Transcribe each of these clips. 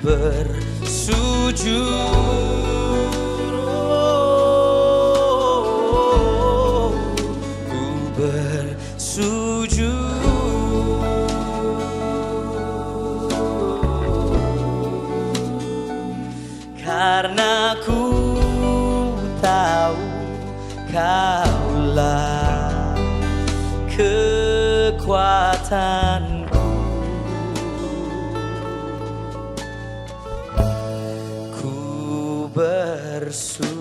bersujud, ku bersujud. Karena ku tahu Kaulah kekuatanku, ku bersujud.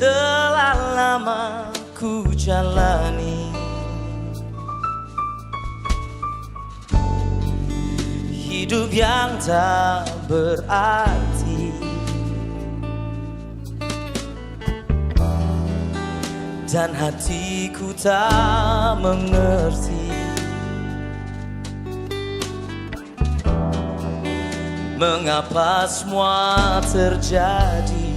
Telah lama ku jalani hidup yang tak berarti, dan hatiku tak mengerti mengapa semua terjadi.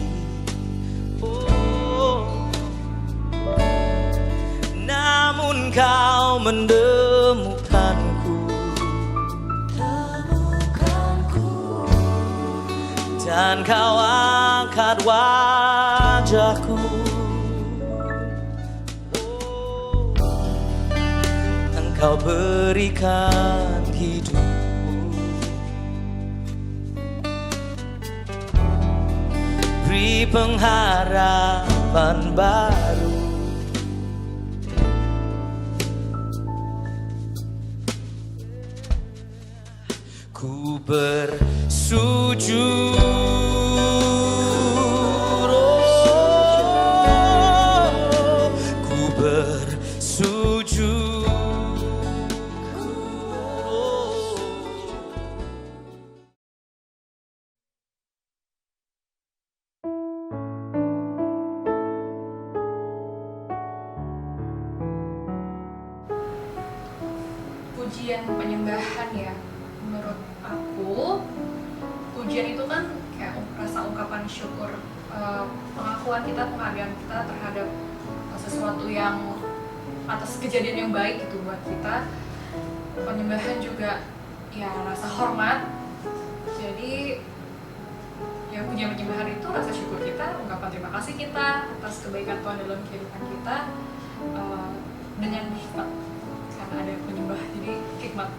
Namun kau menemukanku, dan kau angkat wajahku. Engkau berikan hidupmu, beri pengharapan baru. Ku bersujud, oh, ku bersujud, oh. Pujian penyembahan ya. Menurut aku, pujian itu kan kayak rasa ungkapan syukur, pengakuan kita, penghargaan kita terhadap sesuatu yang atas kejadian yang baik gitu buat kita. Penyembahan juga ya rasa hormat. Jadi ya pujian penyembahan itu rasa syukur kita, ungkapan terima kasih kita atas kebaikan Tuhan dalam kehidupan kita, dengan hikmat, karena ada penyembah jadi hikmat.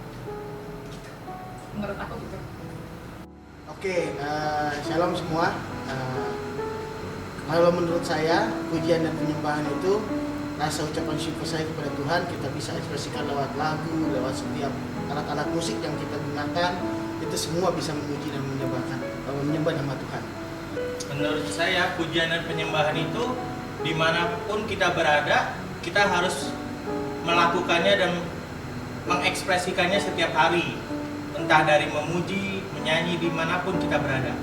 Menurut aku gitu. Oke, shalom semua. Kalau menurut saya, pujian dan penyembahan itu rasa ucapan syukur saya kepada Tuhan. Kita bisa ekspresikan lewat lagu, lewat setiap alat-alat musik yang kita gunakan. Itu semua bisa memuji dan menyembah nama Tuhan. Menurut saya, pujian dan penyembahan itu dimanapun kita berada, kita harus melakukannya dan mengekspresikannya setiap hari. Entah dari memuji, menyanyi dimanapun kita berada.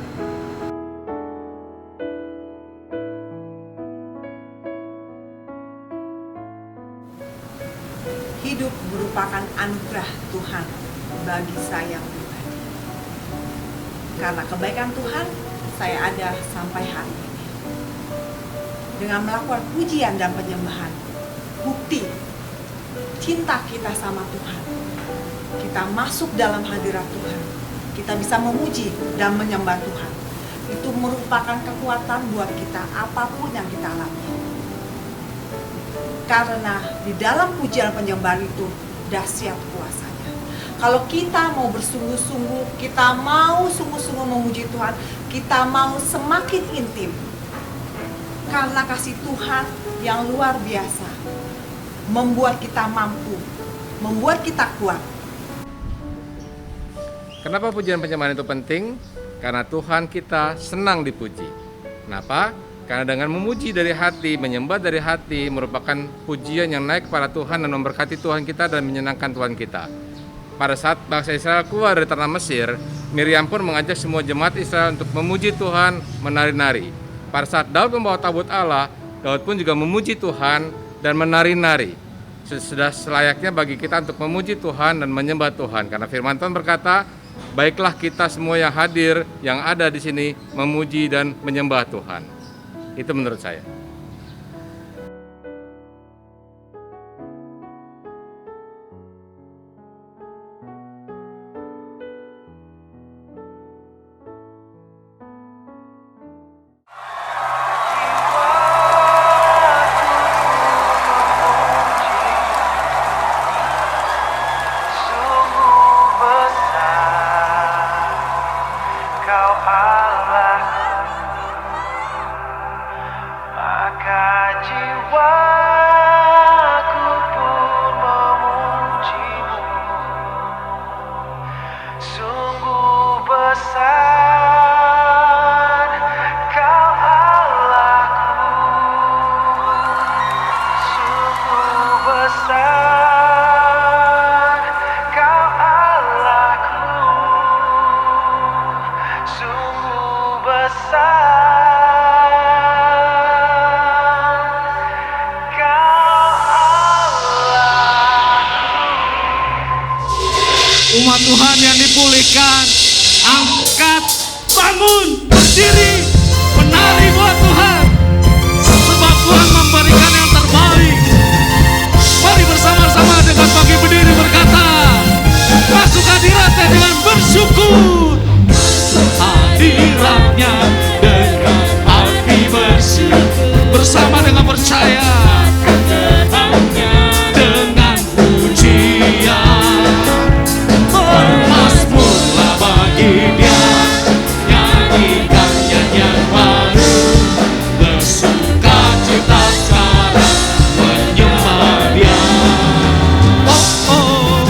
Hidup merupakan anugerah Tuhan bagi saya pribadi. Karena kebaikan Tuhan, saya ada sampai hari ini. Dengan melakukan pujian dan penyembahan, bukti cinta kita sama Tuhan. Kita masuk dalam hadirat Tuhan, kita bisa memuji dan menyembah Tuhan. Itu merupakan kekuatan buat kita apapun yang kita alami. Karena di dalam pujian penyembahan itu dahsyat kuasanya. Kalau kita mau bersungguh-sungguh, kita mau sungguh-sungguh memuji Tuhan, kita mau semakin intim. Karena kasih Tuhan yang luar biasa membuat kita mampu, membuat kita kuat. Kenapa pujian penyembahan itu penting? Karena Tuhan kita senang dipuji. Kenapa? Karena dengan memuji dari hati, menyembah dari hati merupakan pujian yang naik kepada Tuhan dan memberkati Tuhan kita dan menyenangkan Tuhan kita. Pada saat bangsa Israel keluar dari tanah Mesir, Miriam pun mengajak semua jemaat Israel untuk memuji Tuhan, menari-nari. Pada saat Daud membawa tabut Allah, Daud pun juga memuji Tuhan dan menari-nari. sudah selayaknya bagi kita untuk memuji Tuhan dan menyembah Tuhan. Karena firman Tuhan berkata, baiklah kita semua yang hadir, yang ada di sini memuji dan menyembah Tuhan. Itu menurut saya. Umat Tuhan yang dipulihkan, angkat, bangun, berdiri, menari buat Tuhan, sebab Tuhan memberikan yang terbaik. Mari bersama-sama dengan bangkit berdiri berkata, masuk hadiratnya dengan bersyukur, hadiratnya dengan hati bersyukur, bersama dengan percaya, dengan pujian. Bermasmurlah bagi Dia, nyanyikan nyanyian baru, bersuka cita sekarang menyembah Dia. Oh oh,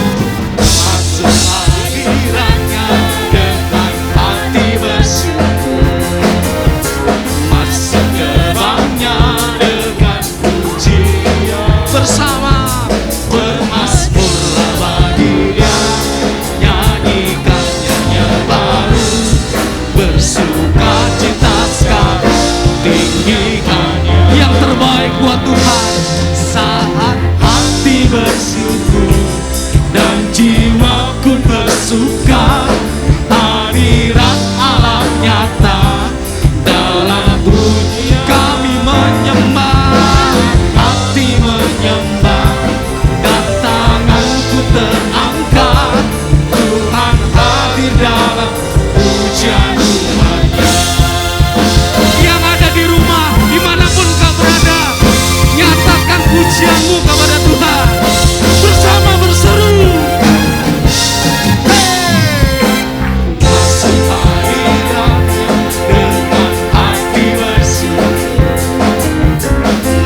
masuk hadiratnya dengan hati bersyukur, masuk gerbangnya dengan pujian. Bersama bermasmurlah bagi Dia, nyanyikan nyanyian baru, bersuka cita sekarang, tinggikannya yang terbaik buat Tuhan. Saat hati bersyukur dan jiwaku bersuka, hadirat Allah nyata dalam bunyi kami menyembah, hati menyembah dan tanganku terangkat. Tuhan hadir dalam pujian umatnya. Yang ada di rumah, dimanapun kau berada, nyatakan pujianmu kepada Tuhan. Bersama berseru, masuk hadiratnya dengan hati bersyukur,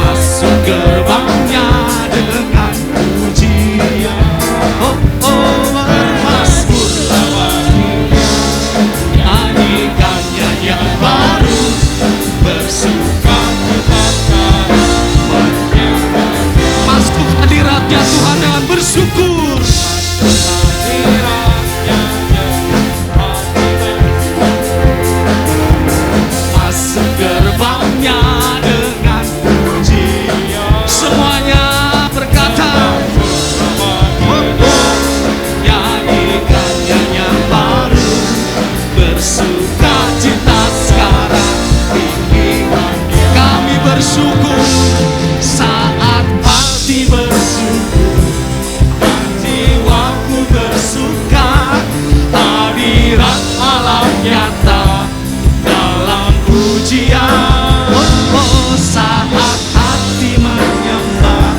masuk gerbangnya dengan pujian. Oh oh, bermasmurlah bagi Dia, nyanyikan nyanyian baru, bersuka cita sekarang menyembah Dia. Masuk hadiratnya Tuhan dengan bersyukur, masuk hadiratnya dengan hati bersyukur, masuk gerbangnya dengan pujian. Semuanya berkata, nyanyikan nyanyian baru, bersuka cita sekarang, tinggikan Dia. Kami bersyukur saat hati bersyukur dan jiwaku bersuka, hadirat Allah nyata dalam pujian. Oh, oh, saat hati menyembah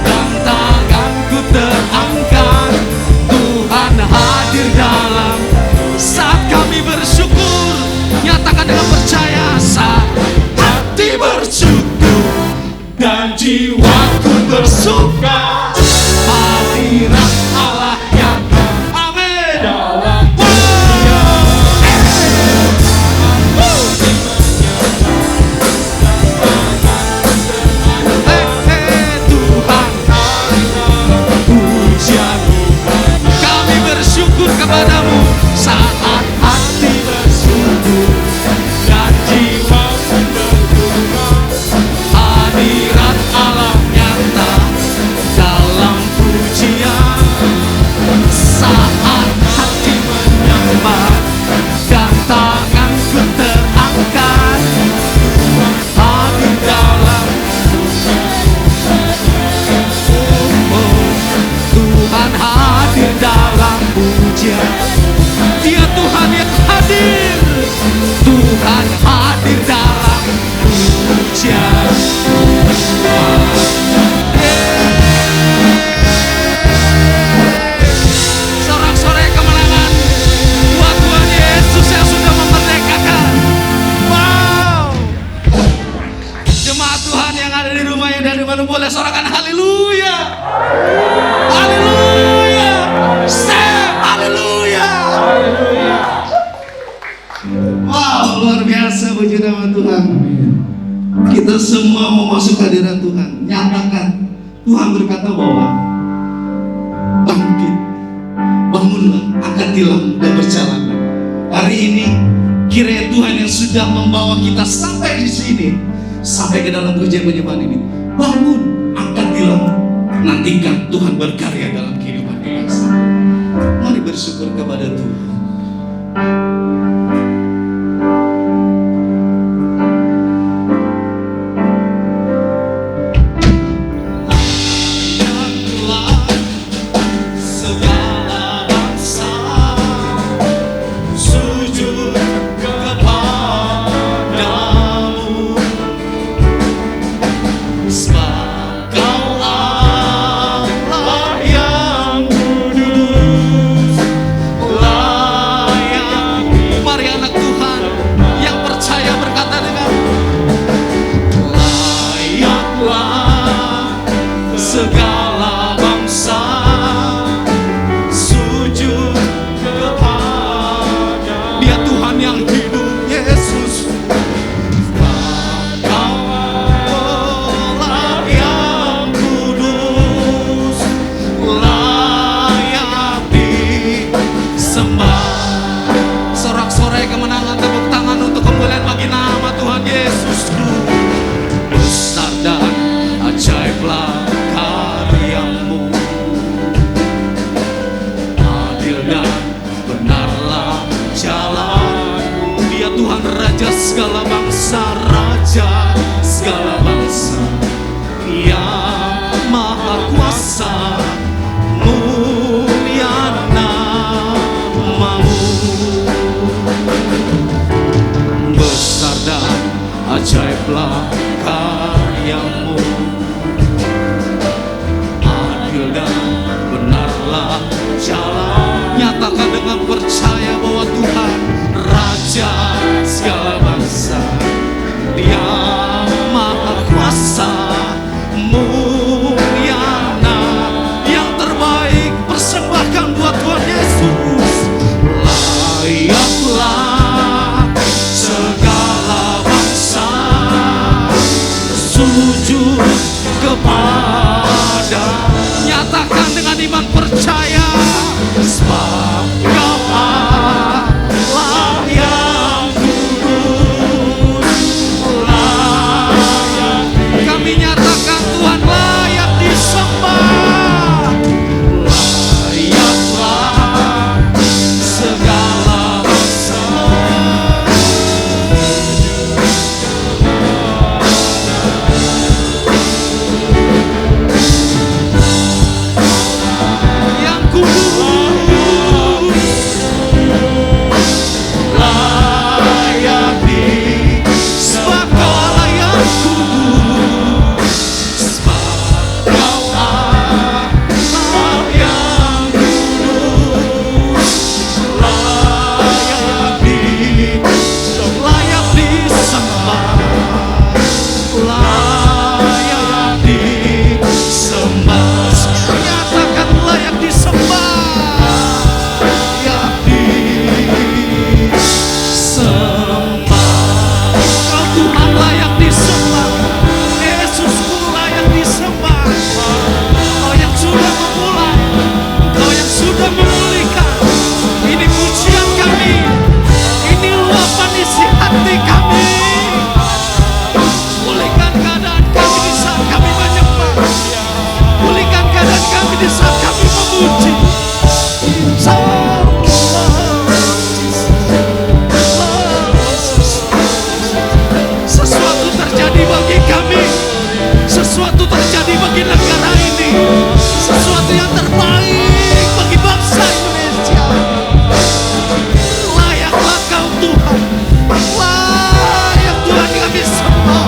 dan tanganku terangkat, Tuhan hadir dalam. Saat kami bersyukur, nyatakan dengan percaya, saat hati bersyukur dan jiwaku bersuka, hadirat Allah nyata. Amin. Dalam Tuhan pujian kami bersyukur kepadamu saat hati bersyukur dan jiwaku bersuka, hadirat Allah nyata dalam Wow, luar biasa puji nama Tuhan. Kita semua mau masuk hadirat Tuhan. Nyatakan, Tuhan berkata bahwa bangkit, bangunlah, angkatilah dan berjalanlah. Hari ini kiranya Tuhan yang sudah membawa kita sampai di sini, sampai ke dalam pujian penyembahan ini, bangun, angkatilah, nantikan Tuhan berkarya dalam kehidupan kita. Mari bersyukur kepada Tuhan. Segala bangsa sujud kepada Dia, Tuhan yang hidup, Yesus. Kaulah yang kudus, layak disembah. Sorak-sorai kemenangan, tepuk tangan untuk kemuliaan bagi nama Tuhan Yesusku. Besar dan ajaiblah karyamu, adil dan benarlah jalanmu. Dia Tuhan Raja segala bangsa, Raja segala bangsa, yang maha kuasa, mulia namamu. Besar dan ajaiblah karyamu, dan benarlah jalan. Nyatakan dengan percaya bahwa Tuhan Raja segala bangsa, Dia maha kuasa, mulyana. Yang terbaik persembahkan buat Tuhan Yesus. Layaklah segala bangsa sujud kepada. Nyatakan dengan iman percaya, sebab Kau Allah yang kudus, layak. Kami nyatakan Tuhan layak disembah. Layaklah segala bangsa yang kudus, layak disembah. Kaulah yang kudus, sebab Kau Allah yang kudus, layak disembah, layak disembah. Nyatakan layak disembah, layak disembah. Kau Tuhan layak disembah, Yesusku layak disembah. Kau yang sudah memulai, Kau yang sudah memulihkan. Ini pujian kami, ini luapan isi hati kami. Pulihkan keadaan kami di saat kami menyembah, pulihkan keadaan kami di saat kami memuji. Sesuatu terjadi bagi kami, sesuatu terjadi bagi negara ini, sesuatu yang terbaik bagi bangsa Indonesia. Layaklah Kau Tuhan, layak Tuhan kami semua.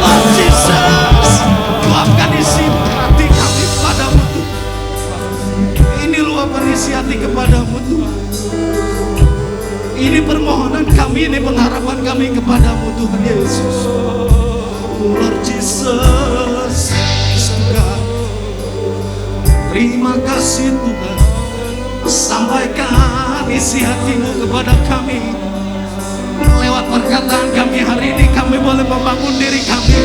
Lord Jesus, luapkan isi hati kami padamu Tuhan. Ini luapan isi hati kepadamu Tuhan. Ini permohonan kami, ini pengharapan kami kepadamu Tuhan Yesus. Lord Jesus, Tuhan, terima kasih Tuhan. Sampaikan isi hati-Mu kepada kami. Lewat perkataan kami hari ini, kami boleh membangun diri kami.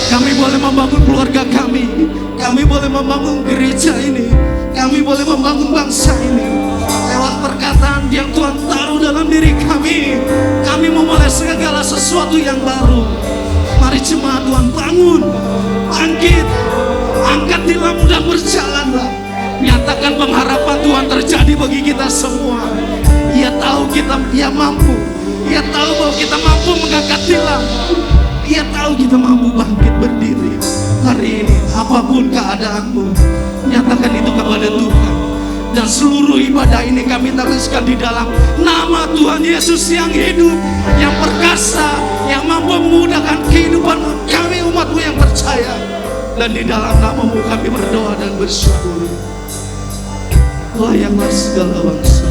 Kami boleh membangun keluarga kami boleh membangun gereja ini, kami boleh membangun bangsa ini. Lewat perkataan yang Tuhan taruh dalam diri kami memulai segala sesuatu yang baru. Mari jemaat Tuhan bangun, bangkit, angkat tilammu dan berjalanlah. Nyatakan pengharapan Tuhan terjadi bagi kita semua. Ia tahu Ia mampu. Ia tahu bahwa kita mampu mengangkat tilam. Ia tahu kita mampu bangkit berdiri. Hari ini apapun keadaanmu, nyatakan itu kepada Tuhan. Dan seluruh ibadah ini kami teruskan di dalam nama Tuhan Yesus yang hidup, yang perkasa, yang mampu memudahkan kehidupan kami umat-Mu yang percaya. Dan di dalam nama-Mu kami berdoa dan bersyukur. Layaklah segala bangsa.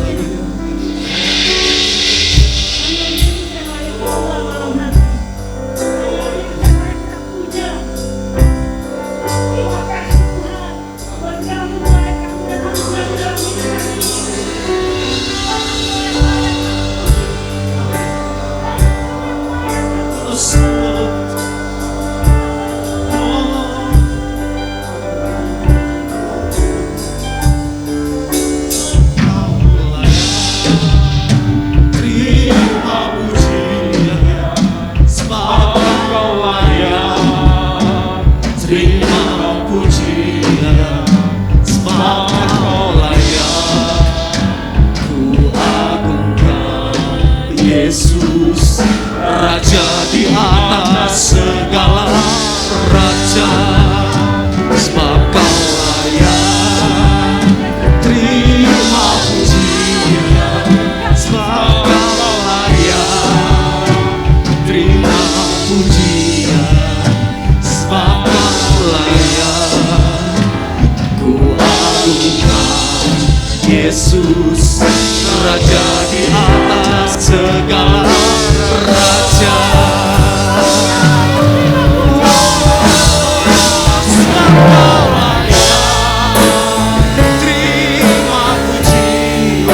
Yesus, Raja di atas segala raja, sebab Kau layak terima pujian, sebab Kau layak terima pujian, sebab Kau layak ku agungkan. Yesus, Raja di atas segala raja, sebab Kau layak terima pujian,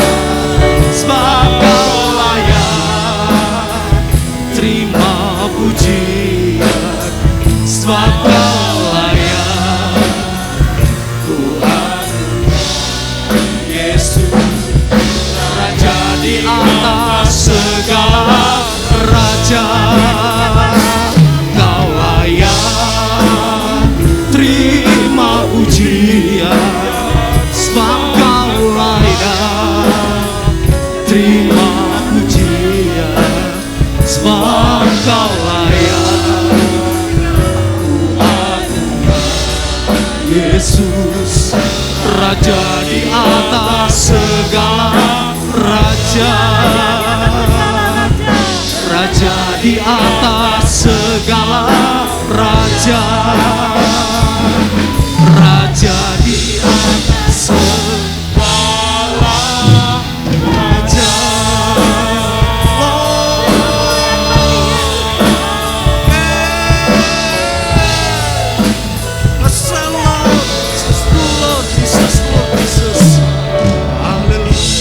sebab Kau layak terima pujian, sebab Kau layak ku agungkan. Yesus, Raja di atas segala raja, Kau layak terima pujian, sebab Kau layak terima pujian, sebab Kau layak ku agungkan. Yesus, Raja di atas segala raja, Raja di atas segala raja, Raja di atas segala raja. Jesus, haleluya.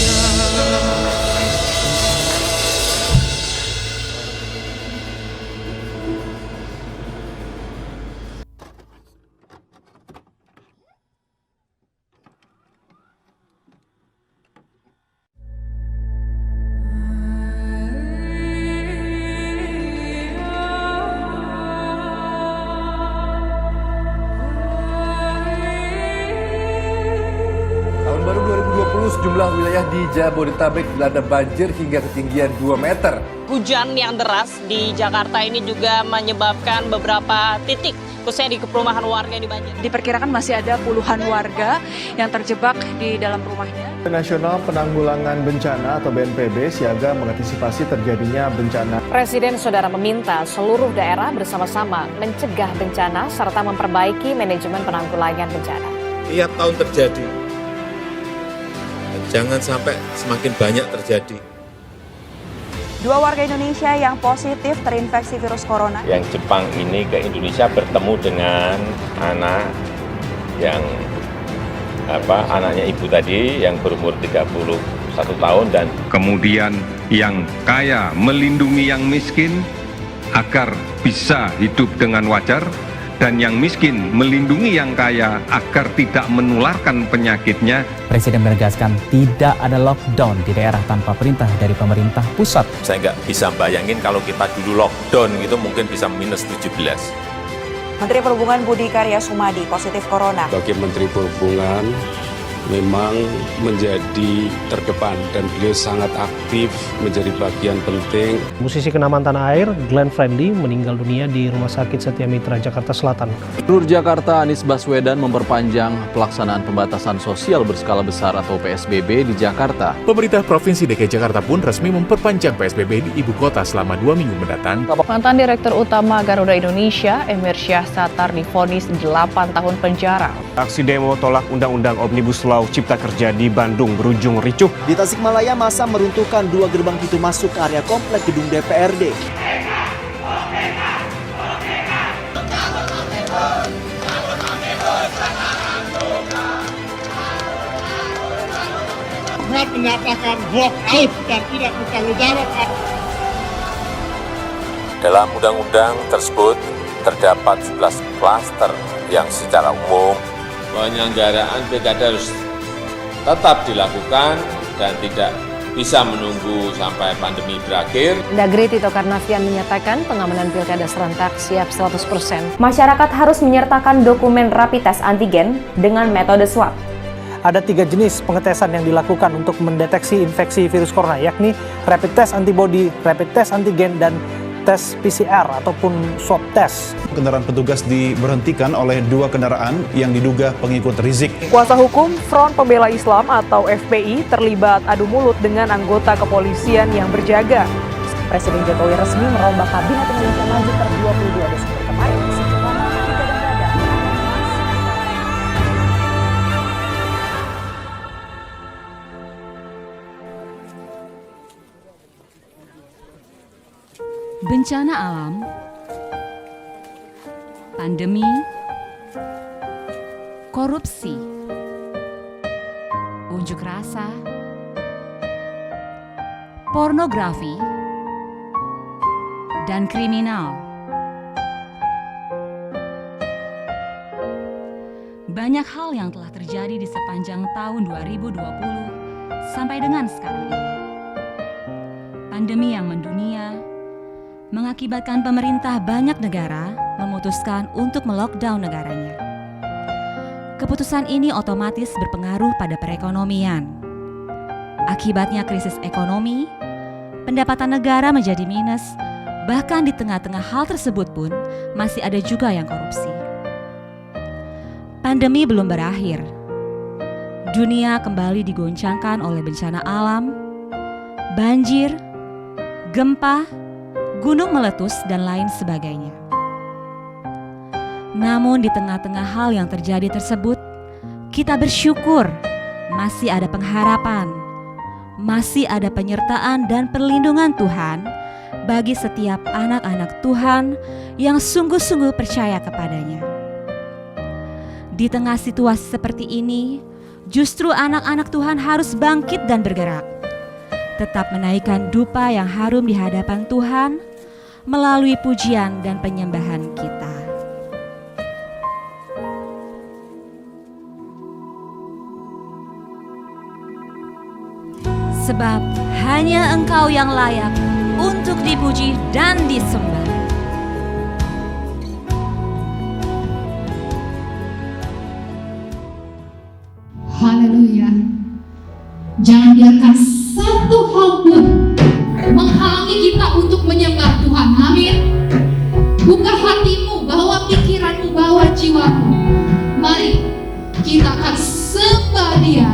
Tahun baru 2020 sejumlah wilayah di Jabodetabek dilanda banjir hingga ketinggian 2 meter. Hujan yang deras di Jakarta ini juga menyebabkan beberapa titik, khususnya di perumahan warga di banjir. Diperkirakan masih ada puluhan warga yang terjebak di dalam rumahnya. Nasional Penanggulangan Bencana atau BNPB siaga mengantisipasi terjadinya bencana. Presiden Saudara meminta seluruh daerah bersama-sama mencegah bencana serta memperbaiki manajemen penanggulangan bencana. Tiap tahun terjadi. Dan jangan sampai semakin banyak terjadi. 2 warga Indonesia yang positif terinfeksi virus corona. Yang Jepang ini ke Indonesia bertemu dengan anak yang anaknya ibu tadi yang berumur 39 1 tahun dan Kemudian yang kaya melindungi yang miskin agar bisa hidup dengan wajar, dan yang miskin melindungi yang kaya agar tidak menularkan penyakitnya. Presiden menegaskan tidak ada lockdown di daerah tanpa perintah dari pemerintah pusat. saya nggak bisa bayangin kalau kita dulu lockdown gitu mungkin bisa minus 17. Menteri Perhubungan Budi Karya Sumadi positif corona. Bagi Menteri Perhubungan memang menjadi terdepan dan beliau sangat aktif menjadi bagian penting. Musisi kenamaan tanah air Glenn Fredly meninggal dunia di Rumah Sakit Setia Mitra Jakarta Selatan. Gubernur Jakarta Anies Baswedan memperpanjang pelaksanaan pembatasan sosial berskala besar atau PSBB di Jakarta. Pemerintah Provinsi DKI Jakarta pun resmi memperpanjang PSBB di ibu kota selama 2 minggu mendatang. Mantan Direktur Utama Garuda Indonesia, Emir Syahsatar divonis 8 tahun penjara. Aksi demo tolak Undang-Undang Omnibus Law Cipta Kerja di Bandung berujung ricuh. Di Tasikmalaya, massa meruntuhkan 2 gerbang pintu masuk ke area komplek gedung DPRD. Menyatakan walk out dan tidak bertanggung jawab. Dalam undang-undang tersebut terdapat 11 klaster yang secara umum penyelenggaraan pilkada harus tetap dilakukan dan tidak bisa menunggu sampai pandemi berakhir. Mendagri Tito Karnavian menyatakan pengamanan pilkada serentak siap 100%. Masyarakat harus menyertakan dokumen rapid test antigen dengan metode swab. Ada 3 jenis pengetesan yang dilakukan untuk mendeteksi infeksi virus corona, yakni rapid test antibody, rapid test antigen, dan tes PCR ataupun swab test. Kendaraan petugas diberhentikan oleh 2 kendaraan yang diduga pengikut Rizik. Kuasa hukum Front Pembela Islam atau FPI terlibat adu mulut dengan anggota kepolisian yang berjaga. Presiden Jokowi resmi merombak Kabinet Indonesia Maju per 22 Desember kemarin. Sejumlah nama digadang-gadang. Bencana alam, pandemi, korupsi, unjuk rasa, pornografi, dan kriminal. Banyak hal yang telah terjadi di sepanjang tahun 2020 sampai dengan sekarang ini. Pandemi yang mendunia mengakibatkan pemerintah banyak negara memutuskan untuk melockdown negaranya. Keputusan ini otomatis berpengaruh pada perekonomian. Akibatnya krisis ekonomi, pendapatan negara menjadi minus, bahkan di tengah-tengah hal tersebut pun masih ada juga yang korupsi. Pandemi belum berakhir. Dunia kembali digoncangkan oleh bencana alam, banjir, gempa, gunung meletus, dan lain sebagainya. Namun di tengah-tengah hal yang terjadi tersebut, kita bersyukur masih ada pengharapan, masih ada penyertaan dan perlindungan Tuhan bagi setiap anak-anak Tuhan yang sungguh-sungguh percaya kepadanya. Di tengah situasi seperti ini, justru anak-anak Tuhan harus bangkit dan bergerak, tetap menaikkan dupa yang harum di hadapan Tuhan melalui pujian dan penyembahan kita. Sebab hanya Engkau yang layak untuk dipuji dan disembah. Haleluya. Jangan biarkan satu hal pun menghalangi kita untuk menyembah Tuhan. Amin. Buka hatimu, bawa pikiranmu, bawa jiwamu. Mari kita akan sembah Dia.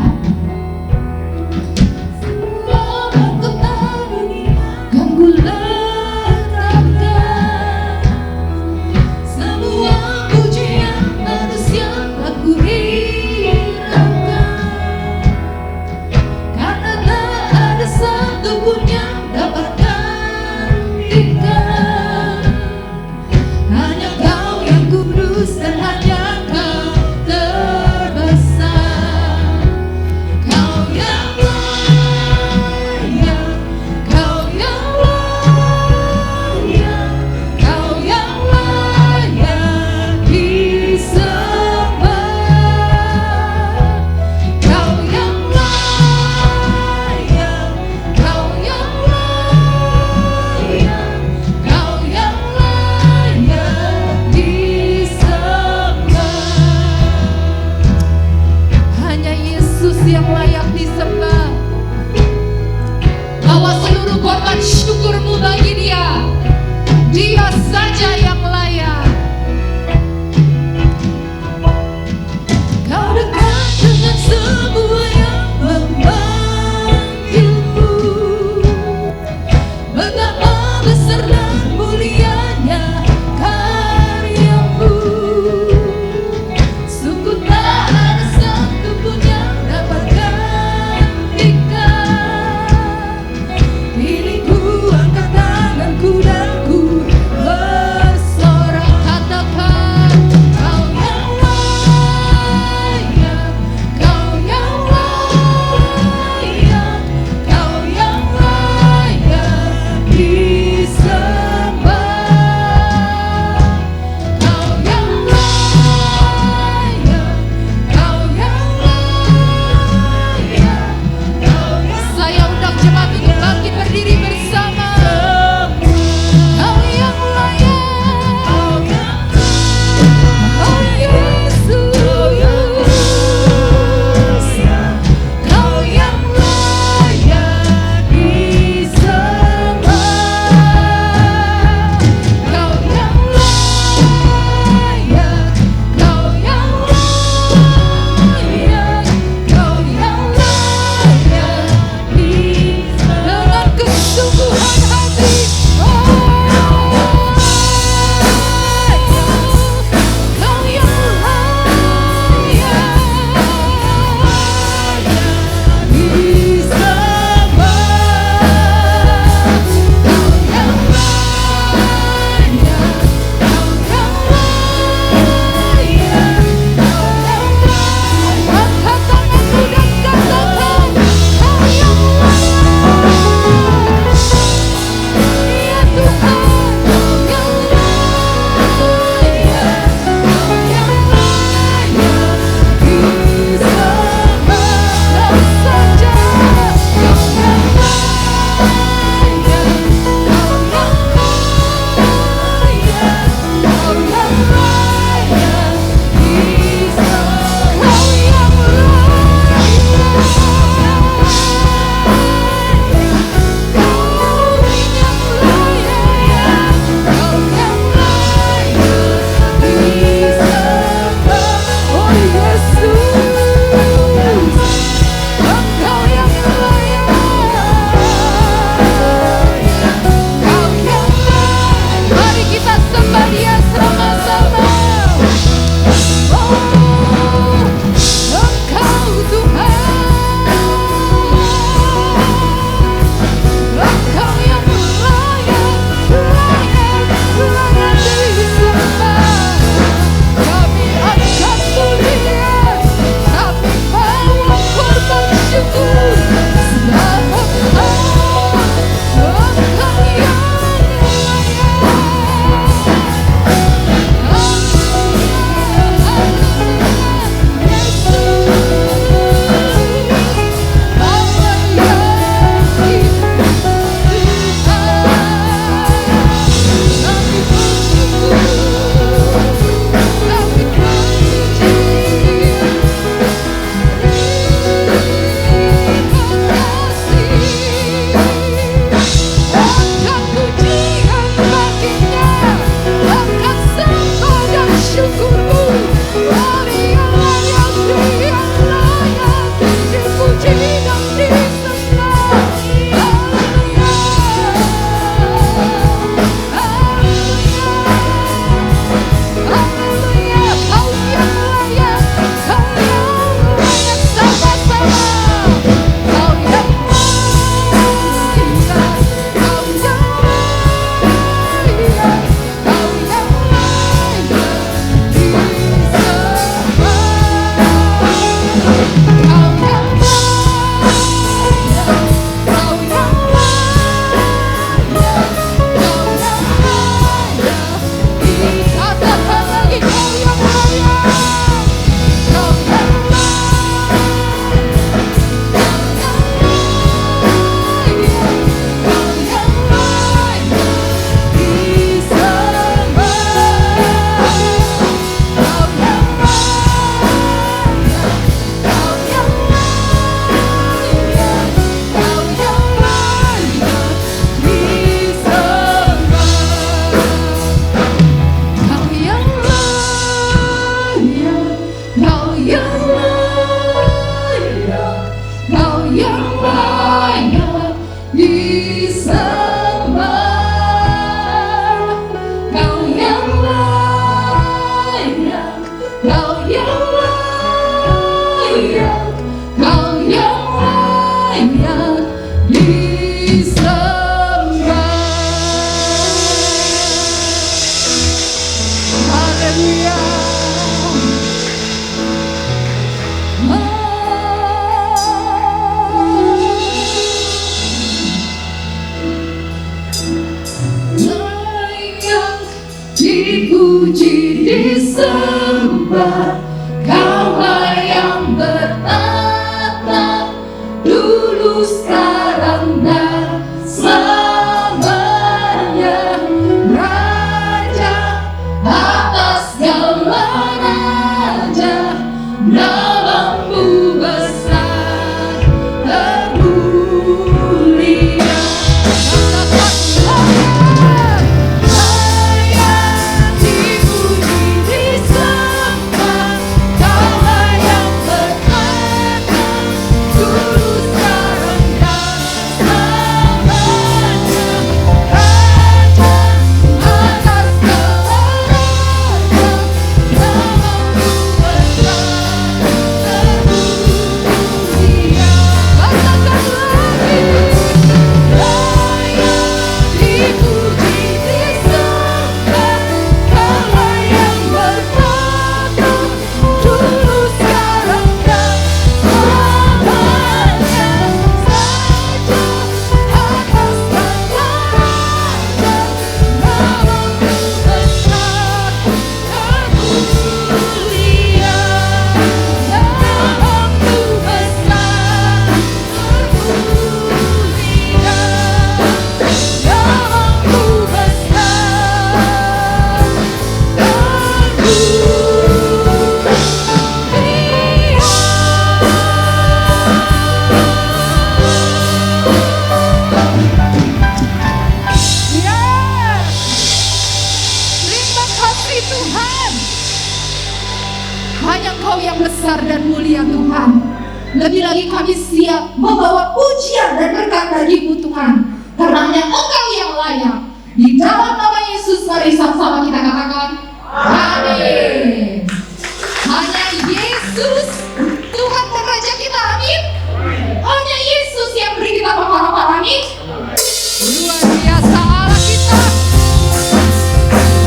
ucapan syukurmu bagi Dia. Dia saja yang layak. Kau dekat dengan semua yang memanggilmu. Betapa besar dan mulianya karyamu. Sungguh tak ada satu pun yang dapat gantikan. Kini ku angkat tanganku dan ku bersyukur. disembah, Kaulah yang bertata dulu, sekarang dan selamanya. Raja atas segala raja, namamu besar termulia. Layak dipuji disembah, Kaulah yang bertata dulu, sekarang dan selamanya. Raja atas segala raja, namamu besar termulia. Katakan lagi. Layak dipuji disembah, Kaulah yang bertata dulu, sekarang dan selamanya. Raja atas segala raja, namamu besar termulia. Namamu besar termulia. Namamu Terima kasih Tuhan. Hanya Engkau yang besar dan mulia Tuhan. Lebih lagi kami siap membawa pujian dan berkat bagi-Mu Tuhan, karena hanya Engkau yang layak. Di dalam nama Yesus mari sama-sama kita katakan amin. Hanya Yesus Tuhan dan Raja kita, amin. Hanya Yesus yang beri kita pengharapan, amin. Luar biasa Allah kita.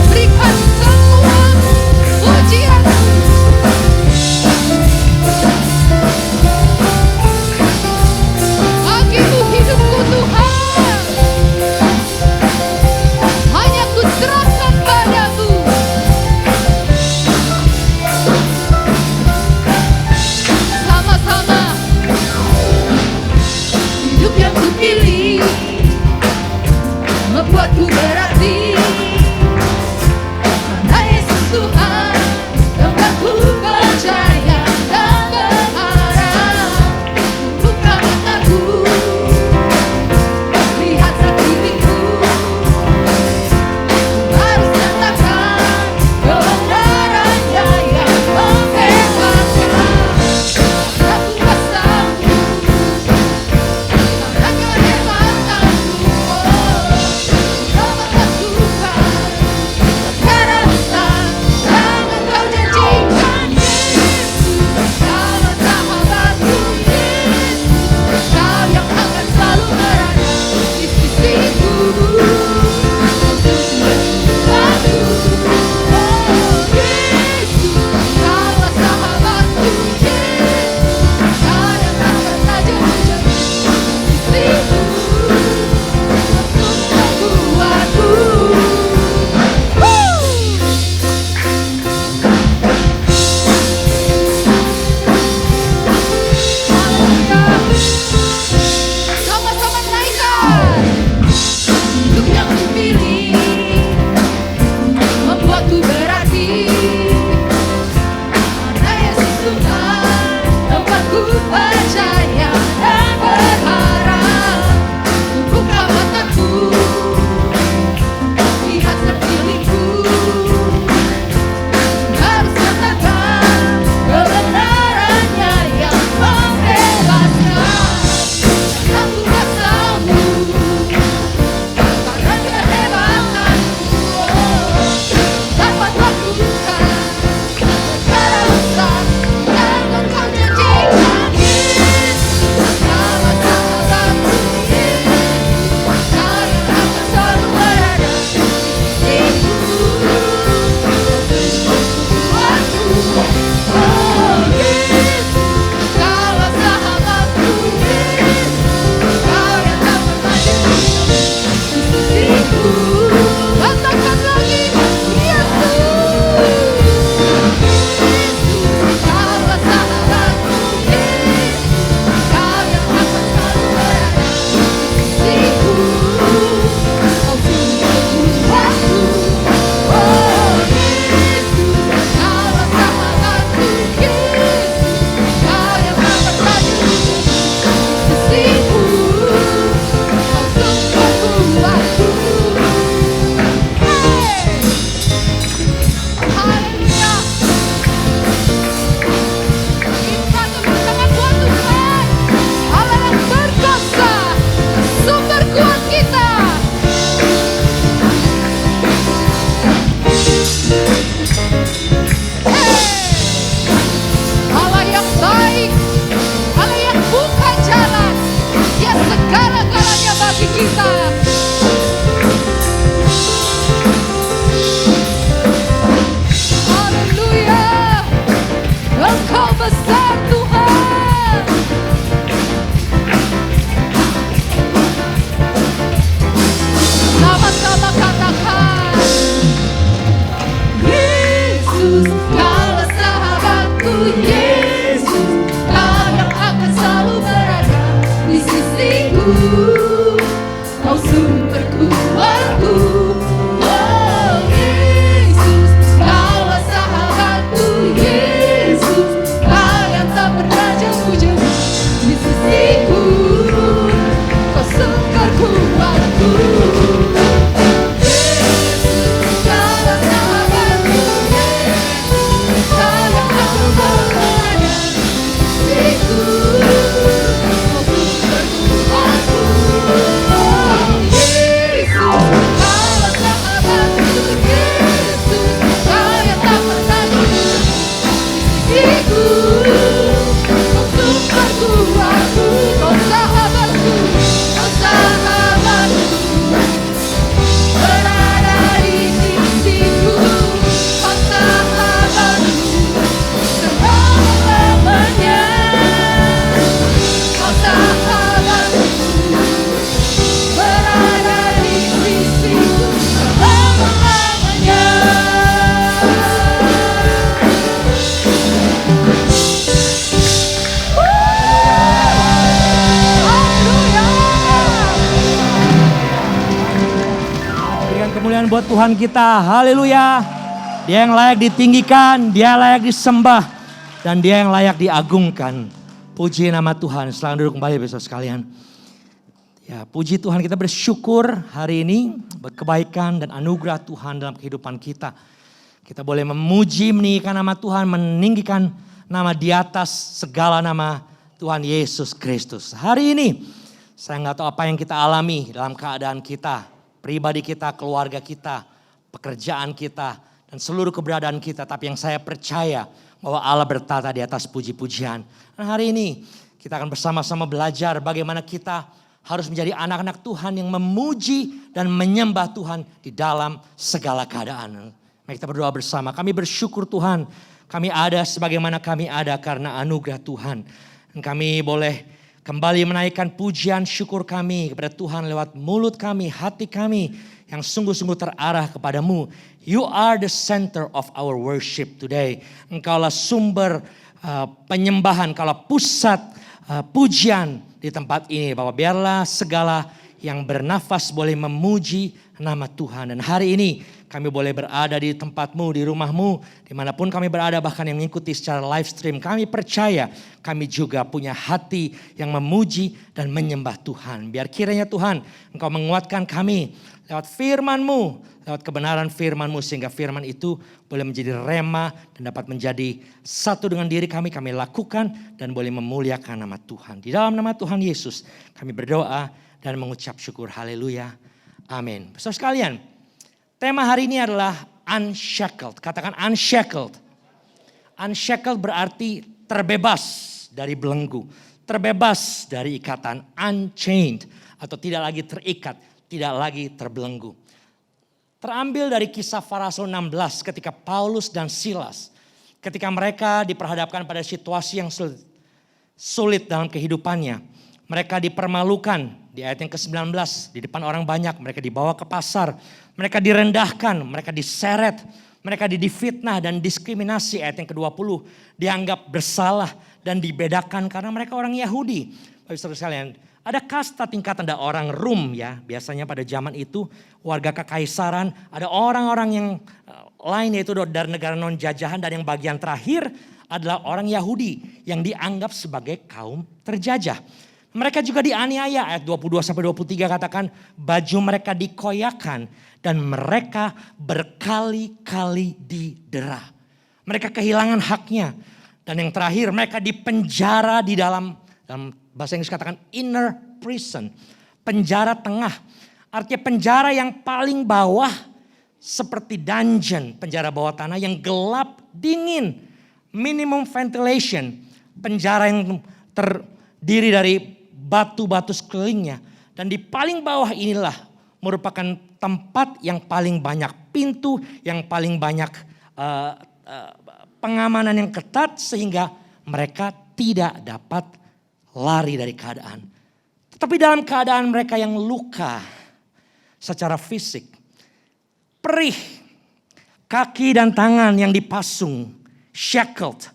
Berikan semua pujian. Bagimu hidupku Tuhan, hanya ku serahkan padamu. Kau sumber kuatku, oh Yesus, Kaulah sahabatku, Yesus, Kau yang tak pernah jauh-jauh di sisiku, Kau sumber kuatku. Buat Tuhan kita, haleluya. Dia yang layak ditinggikan, dia layak disembah, dan dia yang layak diagungkan. Puji nama Tuhan. Selamat duduk kembali besok sekalian. Ya, puji Tuhan, kita bersyukur hari ini kebaikan dan anugerah Tuhan dalam kehidupan kita. Kita boleh memuji, meninggikan nama Tuhan, meninggikan nama di atas segala nama Tuhan Yesus Kristus. Hari ini saya nggak tahu apa yang kita alami dalam keadaan kita, pribadi kita, keluarga kita, pekerjaan kita, dan seluruh keberadaan kita. Tapi yang saya percaya bahwa Allah bertata di atas puji-pujian. Dan hari ini kita akan bersama-sama belajar bagaimana kita harus menjadi anak-anak Tuhan yang memuji dan menyembah Tuhan di dalam segala keadaan. Mari kita berdoa bersama. Kami bersyukur Tuhan, kami ada sebagaimana kami ada karena anugerah Tuhan. Dan kami boleh kembali menaikkan pujian syukur kami kepada Tuhan lewat mulut kami, hati kami yang sungguh-sungguh terarah kepadamu. You are the center of our worship today. Engkaulah sumber penyembahan, Engkaulah pusat pujian di tempat ini. Bapak, biarlah segala yang bernafas boleh memuji nama Tuhan. Dan hari ini kami boleh berada di tempatmu, di rumahmu, dimanapun kami berada, bahkan yang mengikuti secara live stream. Kami percaya kami juga punya hati yang memuji dan menyembah Tuhan. Biar kiranya Tuhan Engkau menguatkan kami lewat firman-Mu, lewat kebenaran firman-Mu, sehingga firman itu boleh menjadi rema dan dapat menjadi satu dengan diri kami lakukan dan boleh memuliakan nama Tuhan. Di dalam nama Tuhan Yesus kami berdoa dan mengucap syukur. Haleluya. Amin. Saudara sekalian, tema hari ini adalah unshackled. Katakan unshackled. Unshackled berarti terbebas dari belenggu. Terbebas dari ikatan. Unchained. Atau tidak lagi terikat. Tidak lagi terbelenggu. Terambil dari kisah Rasul 16 ketika Paulus dan Silas. Ketika mereka diperhadapkan pada situasi yang sulit dalam kehidupannya. Mereka dipermalukan di ayat yang ke-19. Di depan orang banyak. Mereka dibawa ke pasar. Mereka direndahkan, mereka diseret, mereka difitnah dan diskriminasi. Ayat yang ke-20, dianggap bersalah dan dibedakan karena mereka orang Yahudi. Bapak Saudara sekalian, ada kasta tingkatan, ada orang Rum ya. Biasanya pada zaman itu warga kekaisaran, ada orang-orang yang lain yaitu dari negara non-jajahan, dan yang bagian terakhir adalah orang Yahudi yang dianggap sebagai kaum terjajah. Mereka juga dianiaya, ayat 22-23 katakan baju mereka dikoyakan dan mereka berkali-kali didera. Mereka kehilangan haknya. Dan yang terakhir mereka dipenjara di dalam bahasa Inggris katakan inner prison. Penjara tengah. Artinya penjara yang paling bawah seperti dungeon, penjara bawah tanah yang gelap, dingin. Minimum ventilation. Penjara yang terdiri dari batu-batu sekelilingnya. Dan di paling bawah inilah merupakan tempat yang paling banyak pintu, yang paling banyak pengamanan yang ketat sehingga mereka tidak dapat lari dari keadaan. Tetapi dalam keadaan mereka yang luka secara fisik, perih, kaki dan tangan yang dipasung, shackled,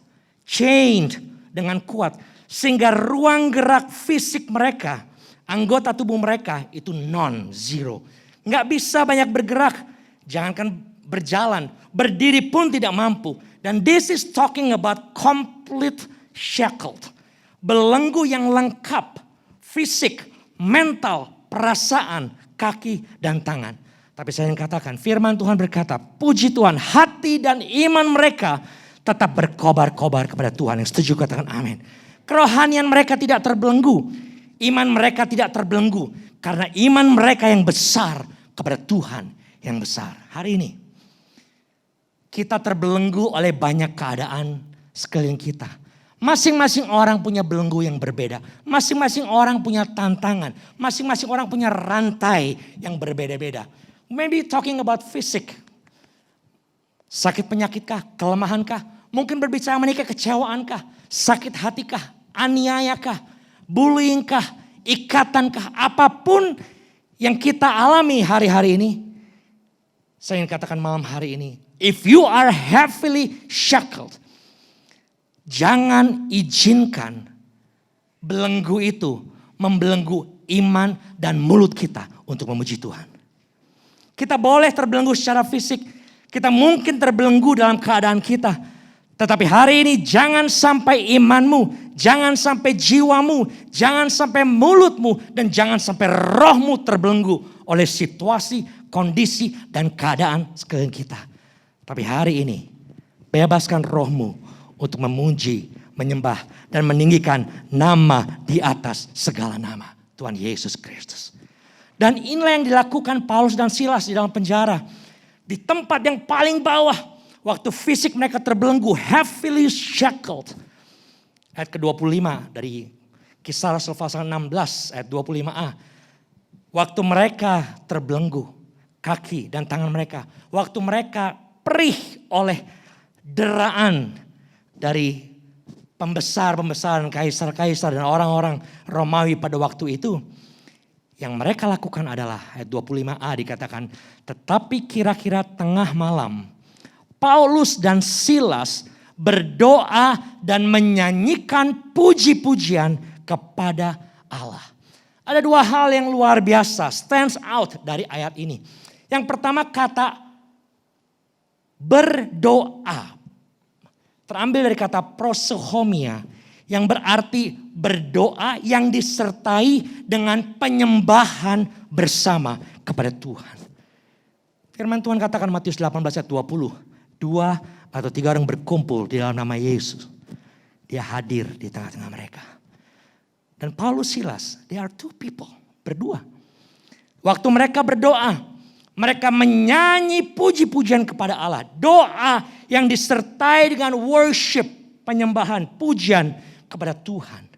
chained dengan kuat. Sehingga ruang gerak fisik mereka Anggota tubuh mereka itu non-zero. Nggak bisa banyak bergerak. Jangankan berjalan, berdiri pun tidak mampu. Dan this is talking about complete shackled. Belenggu yang lengkap. Fisik, mental, perasaan, kaki dan tangan. Tapi saya ingin katakan, firman Tuhan berkata, puji Tuhan, hati dan iman mereka tetap berkobar-kobar kepada Tuhan. Yang setuju katakan amin. Kerohanian mereka tidak terbelenggu. Iman mereka tidak terbelenggu. Karena iman mereka yang besar kepada Tuhan yang besar. Hari ini kita terbelenggu oleh banyak keadaan sekeliling kita. Masing-masing orang punya belenggu yang berbeda. Masing-masing orang punya tantangan. Masing-masing orang punya rantai yang berbeda-beda. Maybe talking about fisik. Sakit penyakitkah? Kelemahankah? Mungkin berbicara menikah kecewaankah? Sakit hatikah? Aniayakah? Bullyingkah? Ikatankah? Apapun yang kita alami hari-hari ini. Saya ingin katakan malam hari ini. If you are heavily shackled. Jangan izinkan belenggu itu membelenggu iman dan mulut kita untuk memuji Tuhan. Kita boleh terbelenggu secara fisik. Kita mungkin terbelenggu dalam keadaan kita. Tetapi hari ini jangan sampai imanmu, jangan sampai jiwamu, jangan sampai mulutmu, dan jangan sampai rohmu terbelenggu oleh situasi, kondisi, dan keadaan sekeliling kita. Tapi hari ini bebaskan rohmu untuk memuji, menyembah, dan meninggikan nama di atas segala nama. Tuhan Yesus Kristus. Dan inilah yang dilakukan Paulus dan Silas di dalam penjara. Di tempat yang paling bawah. Waktu fisik mereka terbelenggu. Heavily shackled. Ayat ke-25 dari Kisah Rasul pasal 16 ayat 25a. Waktu mereka terbelenggu. Kaki dan tangan mereka. Waktu mereka perih oleh deraan dari pembesar-pembesar dan kaisar-kaisar dan orang-orang Romawi pada waktu itu. Yang mereka lakukan adalah ayat 25a dikatakan. Tetapi kira-kira tengah malam Paulus dan Silas berdoa dan menyanyikan puji-pujian kepada Allah. Ada dua hal yang luar biasa stands out dari ayat ini. Yang pertama kata berdoa. Terambil dari kata proseuchomia yang berarti berdoa yang disertai dengan penyembahan bersama kepada Tuhan. Firman Tuhan katakan Matius 18 ayat 20. 2 atau 3 orang berkumpul di dalam nama Yesus. Dia hadir di tengah-tengah mereka. Dan Paulus Silas, they are two people, berdua. Waktu mereka berdoa, mereka menyanyi puji-pujian kepada Allah. Doa yang disertai dengan worship, penyembahan, pujian kepada Tuhan.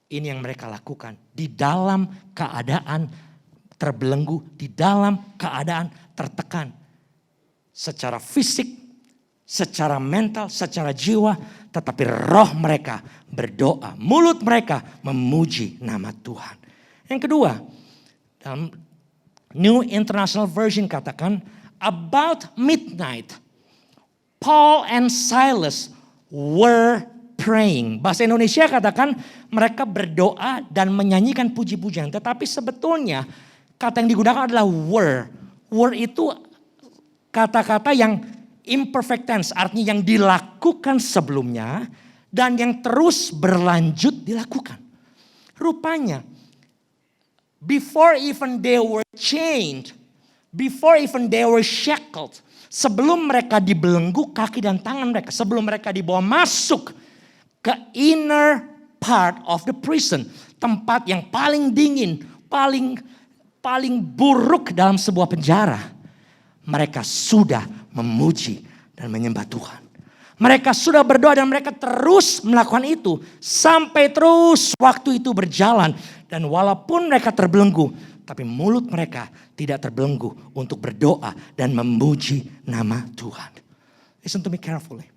Ini yang mereka lakukan di dalam keadaan terbelenggu, di dalam keadaan tertekan. Secara fisik, secara mental, secara jiwa. Tetapi roh mereka berdoa. Mulut mereka memuji nama Tuhan. Yang kedua, dalam New International Version katakan, about midnight, Paul and Silas were praying. Bahasa Indonesia katakan mereka berdoa dan menyanyikan puji-pujian. Tetapi sebetulnya kata yang digunakan adalah were. Were itu kata-kata yang imperfect tense, artinya yang dilakukan sebelumnya dan yang terus berlanjut dilakukan. Rupanya, before even they were chained, before even they were shackled, sebelum mereka dibelenggu kaki dan tangan mereka, sebelum mereka dibawa masuk ke inner part of the prison, tempat yang paling dingin, paling buruk dalam sebuah penjara. Mereka sudah memuji dan menyembah Tuhan. Mereka sudah berdoa dan mereka terus melakukan itu. Sampai terus waktu itu berjalan. Dan walaupun mereka terbelenggu. Tapi mulut mereka tidak terbelenggu untuk berdoa dan memuji nama Tuhan. Listen to me carefully.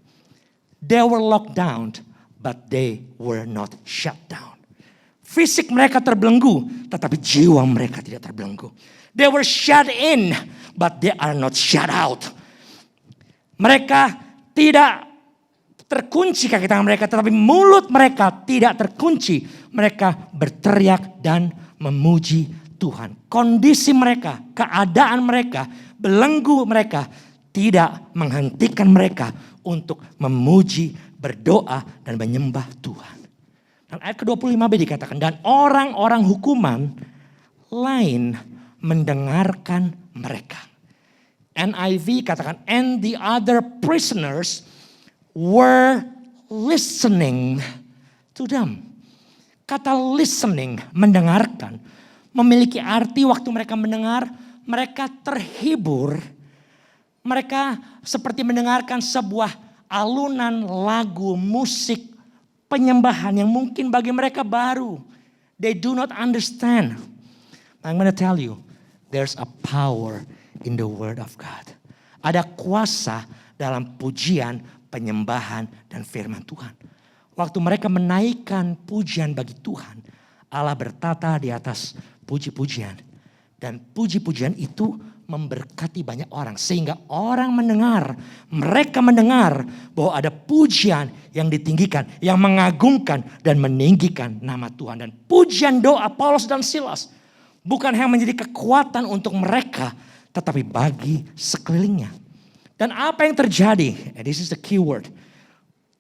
They were locked down but they were not shut down. Fisik mereka terbelenggu tetapi jiwa mereka tidak terbelenggu. They were shut in, but they are not shut out. Mereka tidak terkunci kaki tangan mereka, tetapi mulut mereka tidak terkunci. Mereka berteriak dan memuji Tuhan. Kondisi mereka, keadaan mereka, belenggu mereka tidak menghentikan mereka untuk memuji, berdoa, dan menyembah Tuhan. Dan ayat ke-25b dikatakan, dan orang-orang hukuman lain mendengarkan mereka. NIV katakan, and the other prisoners were listening to them. Kata listening, mendengarkan, memiliki arti waktu mereka mendengar, mereka terhibur. Mereka seperti mendengarkan sebuah alunan lagu, musik, penyembahan yang mungkin bagi mereka baru. They do not understand. I'm going to tell you, there's a power in the word of God. Ada kuasa dalam pujian, penyembahan, dan firman Tuhan. Waktu mereka menaikkan pujian bagi Tuhan, Allah bertata di atas puji-pujian. Dan puji-pujian itu memberkati banyak orang. Sehingga orang mendengar, mereka mendengar bahwa ada pujian yang ditinggikan, yang mengagungkan dan meninggikan nama Tuhan. Dan pujian doa Paulus dan Silas bukan hanya menjadi kekuatan untuk mereka, tetapi bagi sekelilingnya. Dan apa yang terjadi? This is the key word.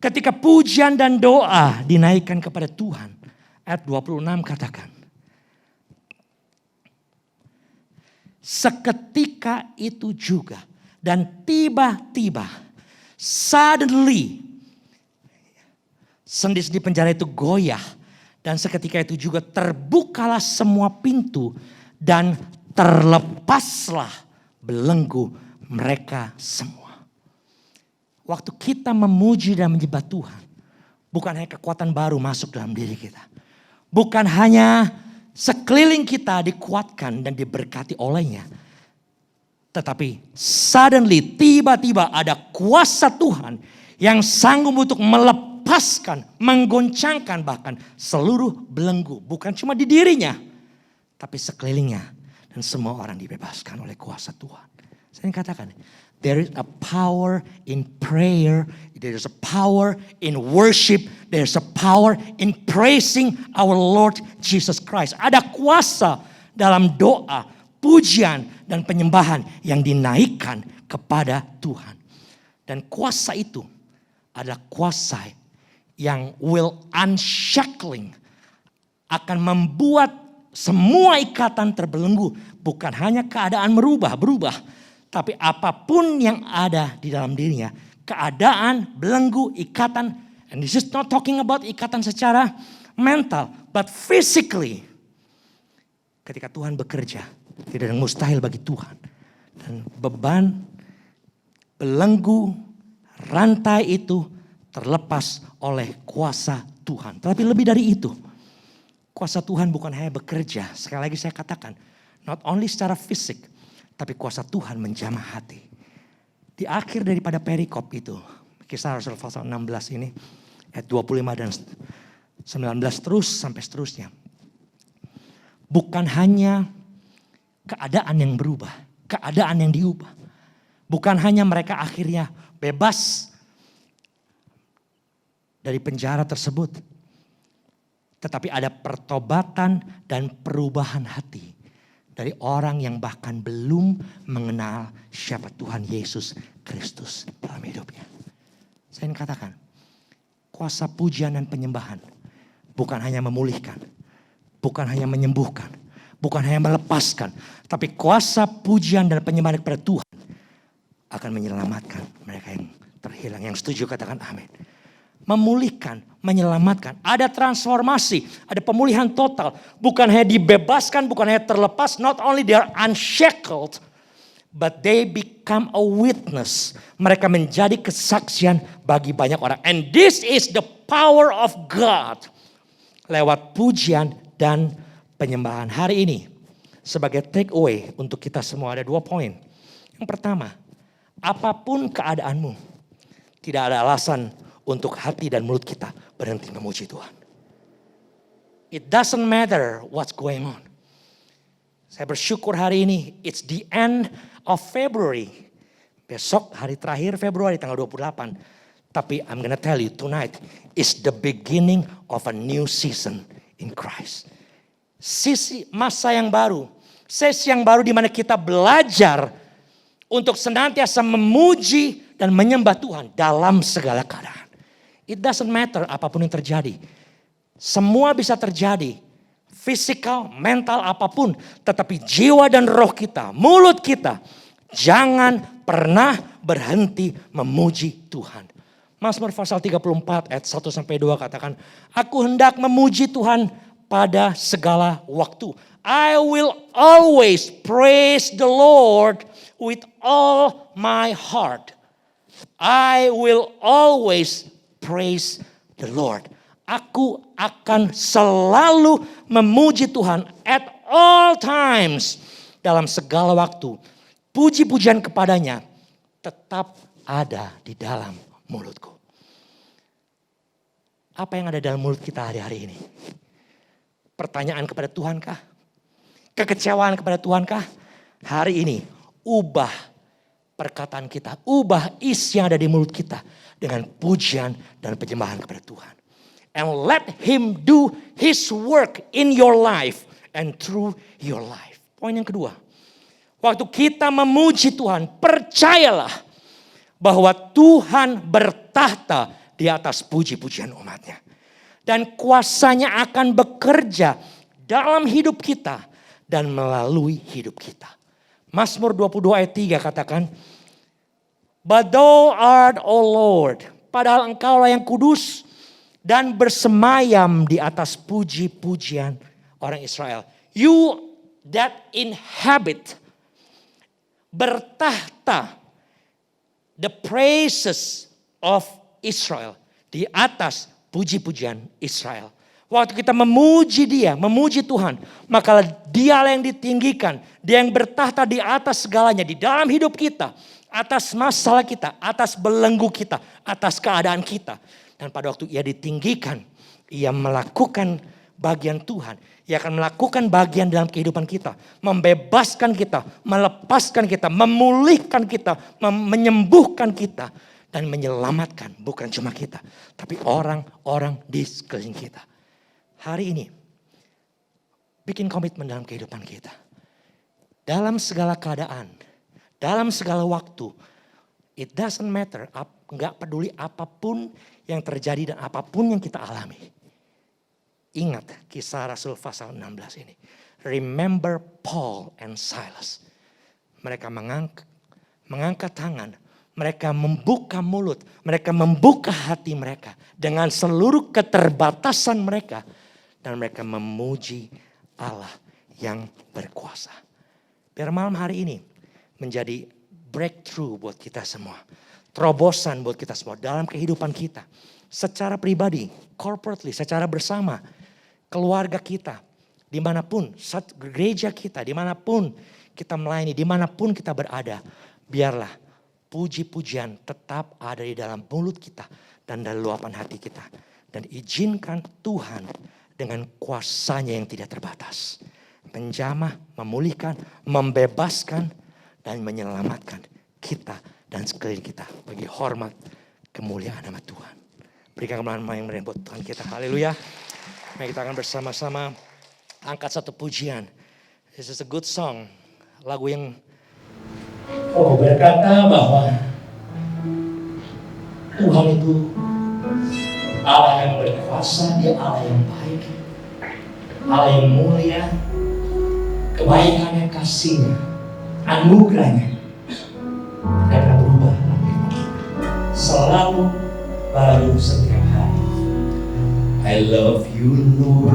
Ketika pujian dan doa dinaikkan kepada Tuhan. Ayat 26 katakan. Seketika itu juga. Dan tiba-tiba. Suddenly. Sendi-sendi penjara itu goyah. Dan seketika itu juga terbukalah semua pintu. Dan terlepaslah belenggu mereka semua. Waktu kita memuji dan menyembah Tuhan. Bukan hanya kekuatan baru masuk dalam diri kita. Bukan hanya sekeliling kita dikuatkan dan diberkati olehnya. Tetapi suddenly, tiba-tiba ada kuasa Tuhan yang sanggup untuk melepaskan, menggoncangkan bahkan seluruh belenggu. Bukan cuma di dirinya, tapi sekelilingnya. Dan semua orang dibebaskan oleh kuasa Tuhan. Saya katakan, there is a power in prayer, there is a power in worship, there is a power in praising our Lord Jesus Christ. Ada kuasa dalam doa, pujian, dan penyembahan yang dinaikkan kepada Tuhan. Dan kuasa itu adalah kuasa yang will unshackling, akan membuat semua ikatan terbelenggu. Bukan hanya keadaan berubah, tapi apapun yang ada di dalam dirinya, keadaan, belenggu, ikatan. And this is not talking about ikatan secara mental, but physically. Ketika Tuhan bekerja, tidak ada yang mustahil bagi Tuhan. Dan beban, belenggu, rantai itu terlepas oleh kuasa Tuhan. Tapi lebih dari itu, kuasa Tuhan bukan hanya bekerja. Sekali lagi saya katakan, not only secara fisik, tapi kuasa Tuhan menjamah hati. Di akhir daripada perikop itu, kisah Rasul pasal 16 ini, ayat 25 dan 19 terus sampai seterusnya. Bukan hanya keadaan yang berubah, keadaan yang diubah. Bukan hanya mereka akhirnya bebas dari penjara tersebut. Tetapi ada pertobatan dan perubahan hati dari orang yang bahkan belum mengenal siapa Tuhan Yesus Kristus dalam hidupnya. Saya ingin katakan, kuasa pujian dan penyembahan bukan hanya memulihkan, bukan hanya menyembuhkan, bukan hanya melepaskan, tapi kuasa pujian dan penyembahan kepada Tuhan akan menyelamatkan mereka yang terhilang. Yang setuju katakan amin. Memulihkan, menyelamatkan. Ada transformasi, ada pemulihan total. Bukan hanya dibebaskan, bukan hanya terlepas. Not only they are unshackled, but they become a witness. Mereka menjadi kesaksian bagi banyak orang. And this is the power of God. Lewat pujian dan penyembahan. Hari ini, sebagai take away untuk kita semua ada 2 poin. Yang pertama, apapun keadaanmu, tidak ada alasan untuk hati dan mulut kita berhenti memuji Tuhan. It doesn't matter what's going on. Saya bersyukur hari ini, it's the end of February. Besok hari terakhir Februari tanggal 28. Tapi I'm gonna tell you tonight is the beginning of a new season in Christ. Sisi masa yang baru, sesi yang baru di mana kita belajar untuk senantiasa memuji dan menyembah Tuhan dalam segala keadaan. It doesn't matter apapun yang terjadi. Semua bisa terjadi. Fisikal, mental, apapun. Tetapi jiwa dan roh kita, mulut kita, jangan pernah berhenti memuji Tuhan. Mazmur pasal 34 ayat 1-2 katakan, aku hendak memuji Tuhan pada segala waktu. I will always praise the Lord with all my heart. I will always praise the Lord. Aku akan selalu memuji Tuhan at all times. Dalam segala waktu. Puji-pujian kepadanya tetap ada di dalam mulutku. Apa yang ada dalam mulut kita hari-hari ini? Pertanyaan kepada Tuhan kah? Kekecewaan kepada Tuhan kah? Hari ini ubah perkataan kita. Ubah isi yang ada di mulut kita. Dengan pujian dan penyembahan kepada Tuhan. And let Him do His work in your life. And through your life. Poin yang kedua. Waktu kita memuji Tuhan. Percayalah bahwa Tuhan bertahta di atas puji-pujian umatnya. Dan kuasanya akan bekerja dalam hidup kita dan melalui hidup kita. Mazmur 22 ayat 3 katakan, But thou art, O Lord, padahal engkaulah yang kudus dan bersemayam di atas puji-pujian orang Israel. You that inhabit, bertahta, the praises of Israel, di atas puji-pujian Israel. Waktu kita memuji dia, memuji Tuhan, maka dialah yang ditinggikan, dia yang bertahta di atas segalanya, di dalam hidup kita, atas masalah kita, atas belenggu kita, atas keadaan kita. Dan pada waktu ia ditinggikan, ia melakukan bagian Tuhan. Ia akan melakukan bagian dalam kehidupan kita. Membebaskan kita, melepaskan kita, memulihkan kita, menyembuhkan kita. Dan menyelamatkan bukan cuma kita. Tapi orang-orang di sekeliling kita. Hari ini. Bikin komitmen dalam kehidupan kita. Dalam segala keadaan. Dalam segala waktu. It doesn't matter. Gak peduli apapun yang terjadi dan apapun yang kita alami. Ingat kisah Rasul pasal 16 ini. Remember Paul and Silas. Mereka mengangkat tangan. Mereka membuka mulut, mereka membuka hati mereka dengan seluruh keterbatasan mereka. Dan mereka memuji Allah yang berkuasa. Biar malam hari ini menjadi breakthrough buat kita semua. Terobosan buat kita semua dalam kehidupan kita. Secara pribadi, corporately, secara bersama. Keluarga kita, dimanapun, gereja kita, dimanapun kita melayani, dimanapun kita berada. Biarlah puji-pujian tetap ada di dalam mulut kita dan dalam luapan hati kita. Dan izinkan Tuhan dengan kuasanya yang tidak terbatas. Menjamah, memulihkan, membebaskan, dan menyelamatkan kita dan sekeliling kita. Bagi hormat, kemuliaan nama Tuhan. Berikan kemuliaan yang meriah buat Tuhan kita. Haleluya. Mari kita akan bersama-sama angkat satu pujian. This is a good song. Lagu yang berkata bahwa Tuhan itu Allah yang berkuasa, dia Allah yang baik, Allah yang mulia, kebaikannya, kasihnya, anugerahnya tidak pernah berubah, selalu baru setiap hari. I love you Lord,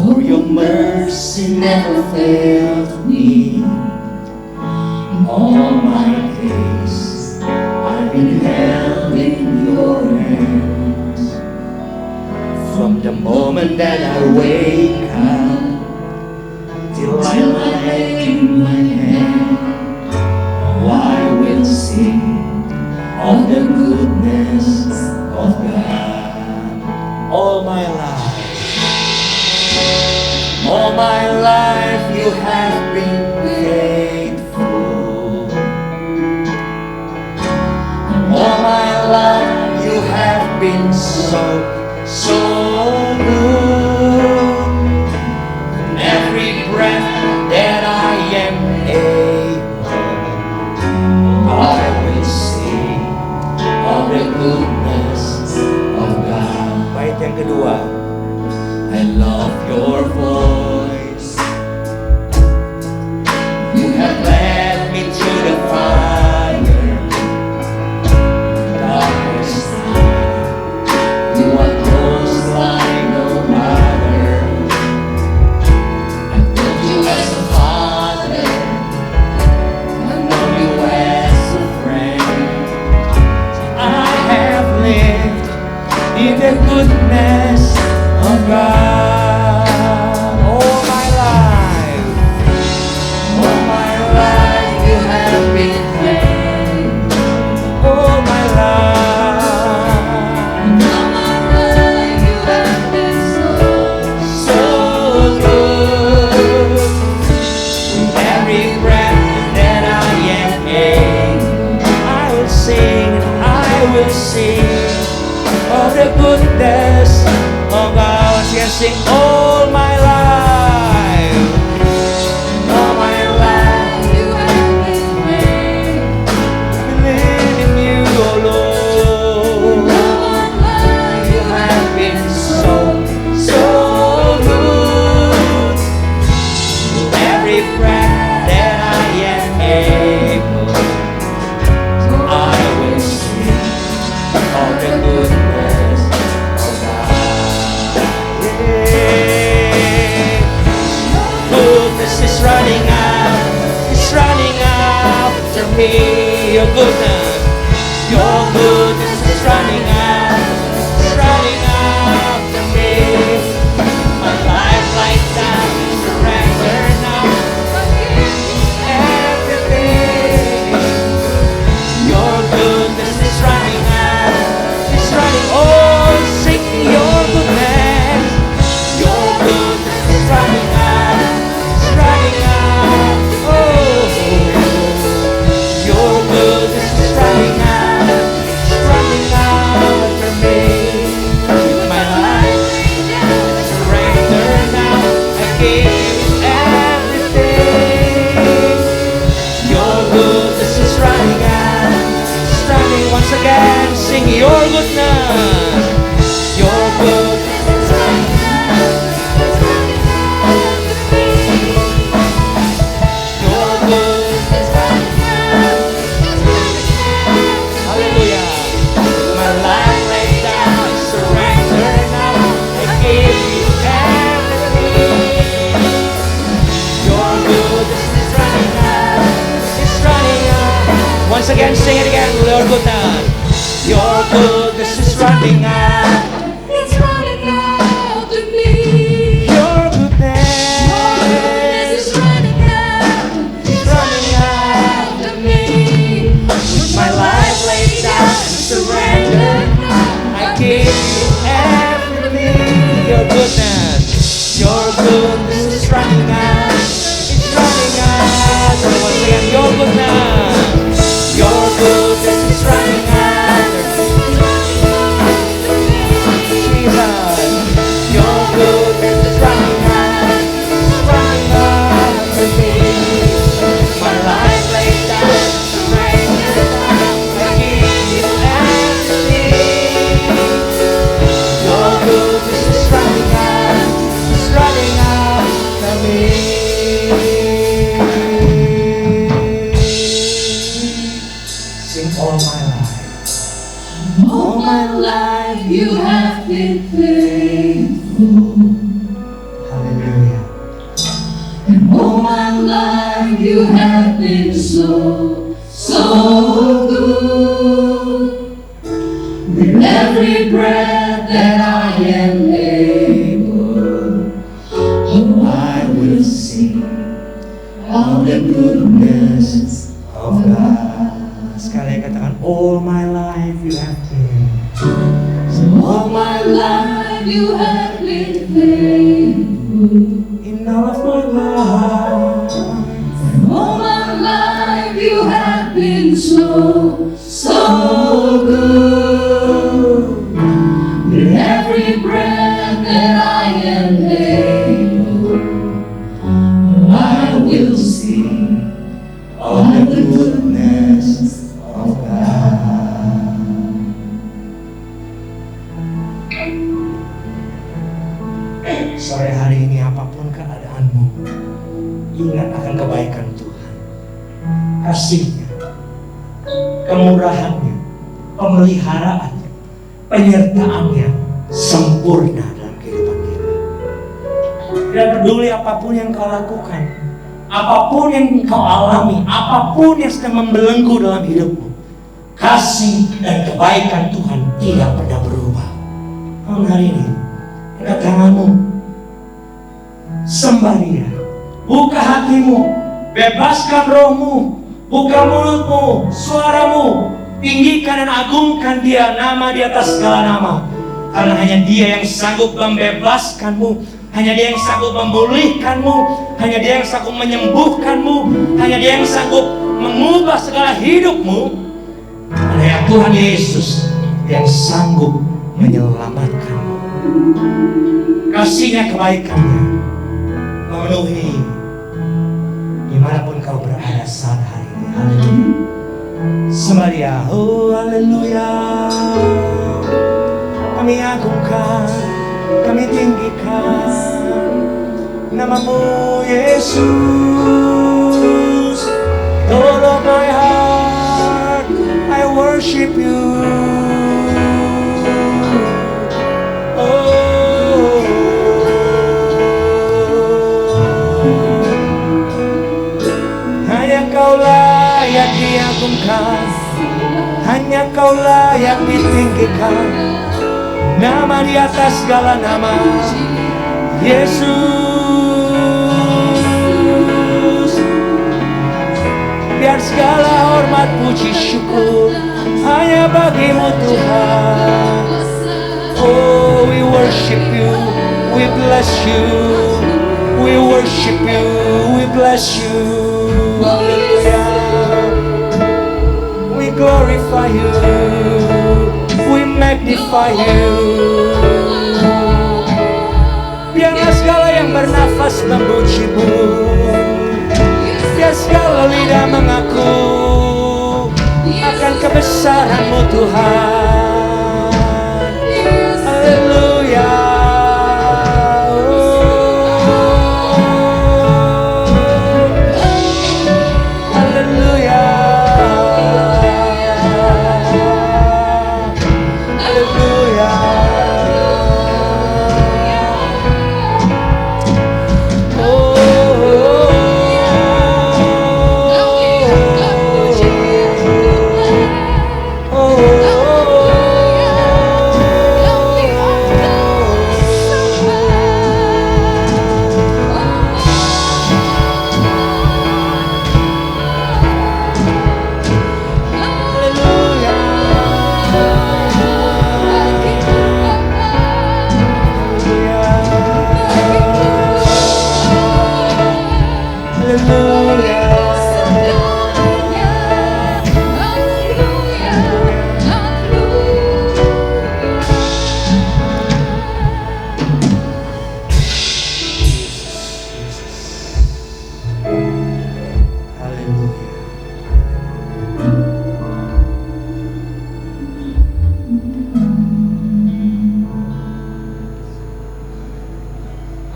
for your mercy never failed me. In all my days I've been held in your hands. From the moment that I wake up till I lay my head, oh, I will sing of the goodness of God. All my life you have been faithful. so good. And every breath that I am able, I will sing of the goodness of God. Bait yang kedua, I love your voice. You have led me through the fire, darkest night. You are close like no other. I know you as a father, I know you as a friend. I have lived in the goodness of God all my life. All my life you have been faithful. All my life. All my life you have been so good. With every breath that I am able, I will sing of the goodness of God. Sing all my life. All my life you have been faithful. Believe in you, oh Lord. All my life you have been so good. Every breath that I am able, I will sing of the goodness of God. Goodness is running after me. Your goodness is running after me. My life like that, surrender now. Everything. Your goodness is running. Oh, sing your goodness. Your goodness is running out. Oh, your goodness is running out for me. My life surrender now. I give you everything. Your goodness is running out. Once again, sing your goodness. Your goodness is running out. Your goodness is running out. Hallelujah. My life laid down, I surrender now. I give you everything. Your goodness is running out. It's running out. Once again, sing it again. Your goodness. Your goodness is running out. It's running out to me. Your goodness is running out. It's running out to me. With my life laid down, surrender now. I give you everything. Your goodness is running out. It's running out. Once again, your goodness. Your goodness is running out. You have been faithful. Hallelujah. And all my life you have been so good. With every breath that I am able, oh, I will sing of the goodness of God. Sekali katakan, all my life you have been. All my life you have been faithful. In all of my life, all my life you have been so good. With apapun keadaanmu, ingat akan kebaikan Tuhan, kasih-Nya, kemurahan-Nya, pemeliharaannya, penyertaan-Nya sempurna dalam kehidupan kita. Tidak peduli apapun yang kau lakukan, apapun yang kau alami, apapun yang sedang membelenggu dalam hidupmu, kasih dan kebaikan Tuhan tidak pernah berubah. Hari ini, angkat tanganmu, sembah Dia, buka hatimu, bebaskan rohmu, buka mulutmu, suaramu, tinggikan dan agungkan Dia, nama di atas segala nama. Karena hanya Dia yang sanggup membebaskanmu, hanya Dia yang sanggup memulihkanmu, hanya Dia yang sanggup menyembuhkanmu, hanya Dia yang sanggup mengubah segala hidupmu. Hanya Tuhan Yesus yang sanggup menyelamatkanmu. Kasih-Nya, kebaikan-Nya memenuhi dimanapun kau berada saat hari ini. Haleluya. Sembah Dia. Oh haleluya. Kami agungkan, kami tinggikan nama-Mu Yesus. All of my heart I worship You. Oh, hanya Kau layak diagungkan, hanya Kau layak ditinggikan, nama di atas segala nama, Yesus. Biar segala hormat, puji, syukur hanya bagi-Mu Tuhan. Oh, we worship You, we bless You, we worship You, we bless You. Hallelujah. We glorify You, we magnify You. Biarlah segala yang bernafas memuji-Mu, biar segala lidah mengaku akan kebesaran-Mu Tuhan. Haleluya. Haleluya. Haleluya.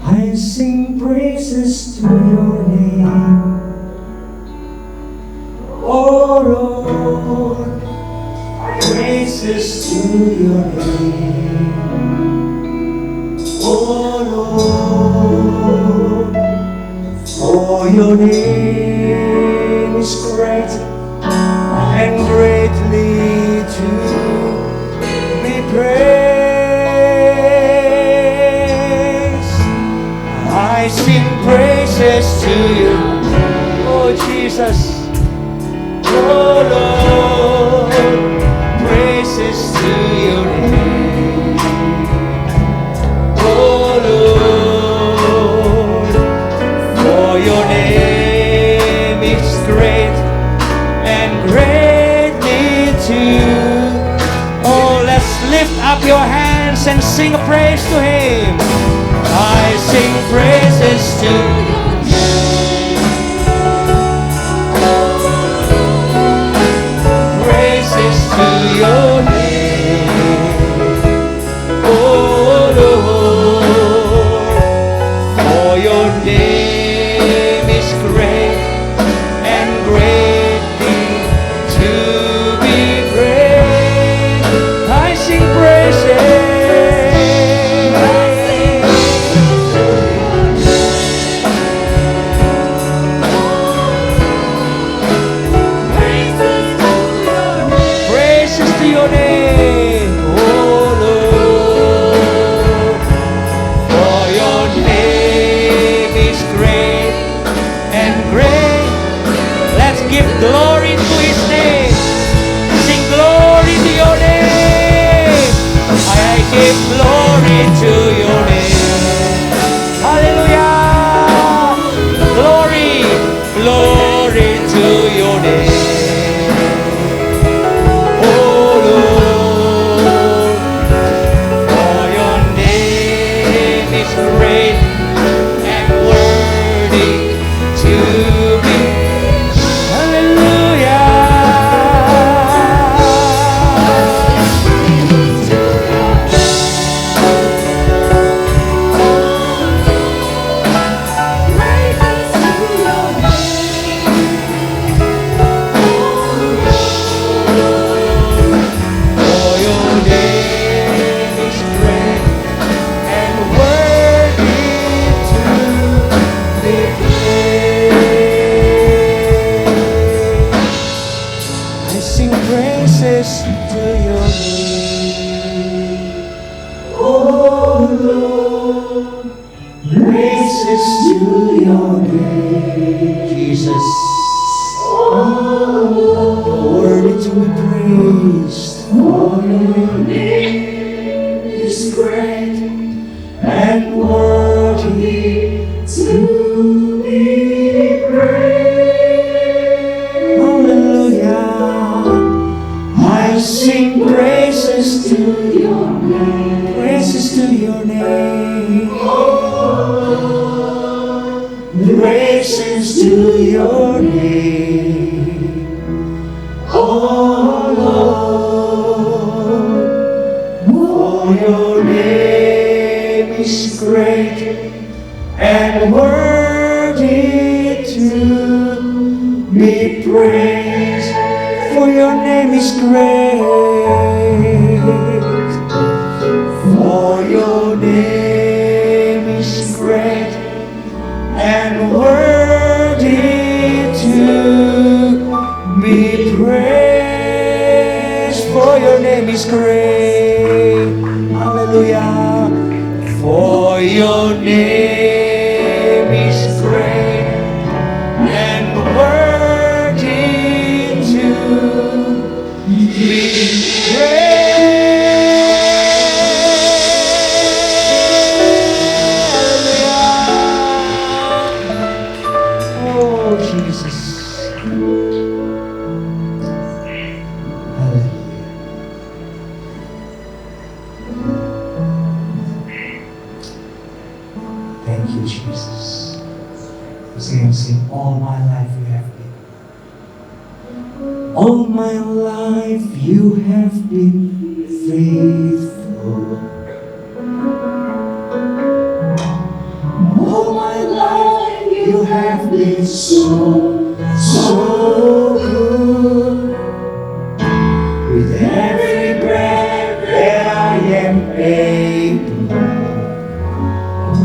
I sing praises to Your name, oh Lord, praises to Your name, oh Lord, for Your name is great and greatly to be praised. I sing praises to You, oh Jesus, oh Lord, praises to Your name, oh Lord, for Your name is great and greatly to. Oh, let's lift up your hands and sing a praise to Him. I sing praises to Your name, praises to Your name, oh Lord, for For your name is great and greatly to be praised. I sing praises. Praises to your name, oh Lord. For your name is great and great. Let's give glory to His name. Sing glory to your name. I give glory to your name. Hallelujah. Glory, glory to your name. Oh Lord, for your name is great and worthy to be. Hallelujah. For your name is great and worthy to be praised. I sing praises to your name, oh Lord. Praises to your name, Jesus. Oh, worthy to be praised. For your name is great and worthy to be praised. Hallelujah. I sing praises to your name. Praises to your name. Praises to your name. Oh Lord, for your name is great and worthy to be praised. For your name is great. For your name is great and worthy to be praised. For your name is great. Hallelujah. For your name is great and worthy to be praised. Oh, Jesus. Thank you, Jesus. Sing, all my life you have been. All my life you have been faithful. All my life you have been so good. With every breath that I am able,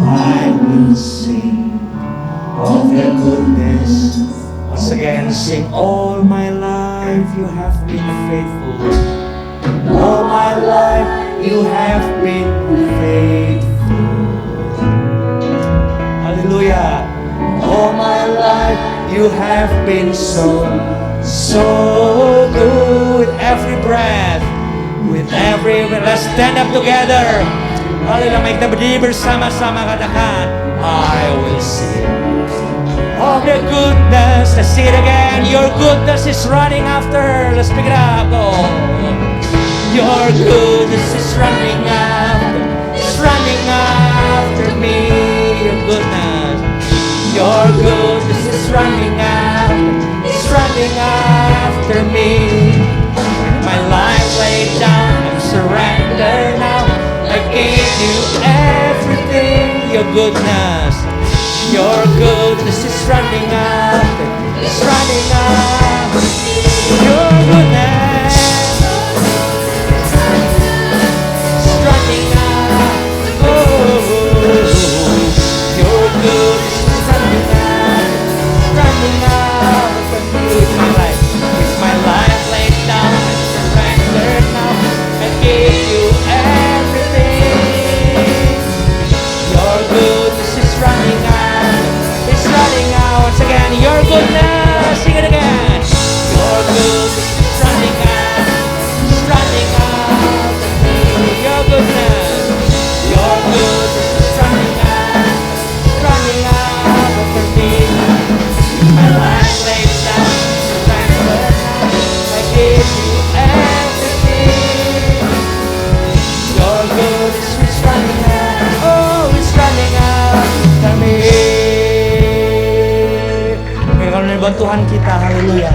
I will sing of the goodness. Once again, sing, all my life you have been faithful. All my life you have been faithful. Hallelujah. All my life you have been so good. With every breath, let's stand up together. Hallelujah, make kita berdiri bersama-sama, katakan, I will sing of the goodness. Let's sing it again. Your goodness is running after. Let's pick it up. Go. Your goodness is running after. It's running after me. Your goodness. Your goodness is running after. It's running after me. My life laid down, I'm surrendered now. I gave you everything. Your goodness. running out, it's running out. Your goodness is running out. Oh, your goodness is running out, running out. With my life, laid down and surrendered now. I give you everything. Your goodness is running out, it's running out. Once again, your goodness, sing it again. Your goodness is running out, it's running out. Your goodness is running out, it's running out for me. My life laid down, surrendered now. I give you everything. Your goodness is running out, oh, it's running out for me. Oke, kalau ini buat Tuhan kita, haleluya.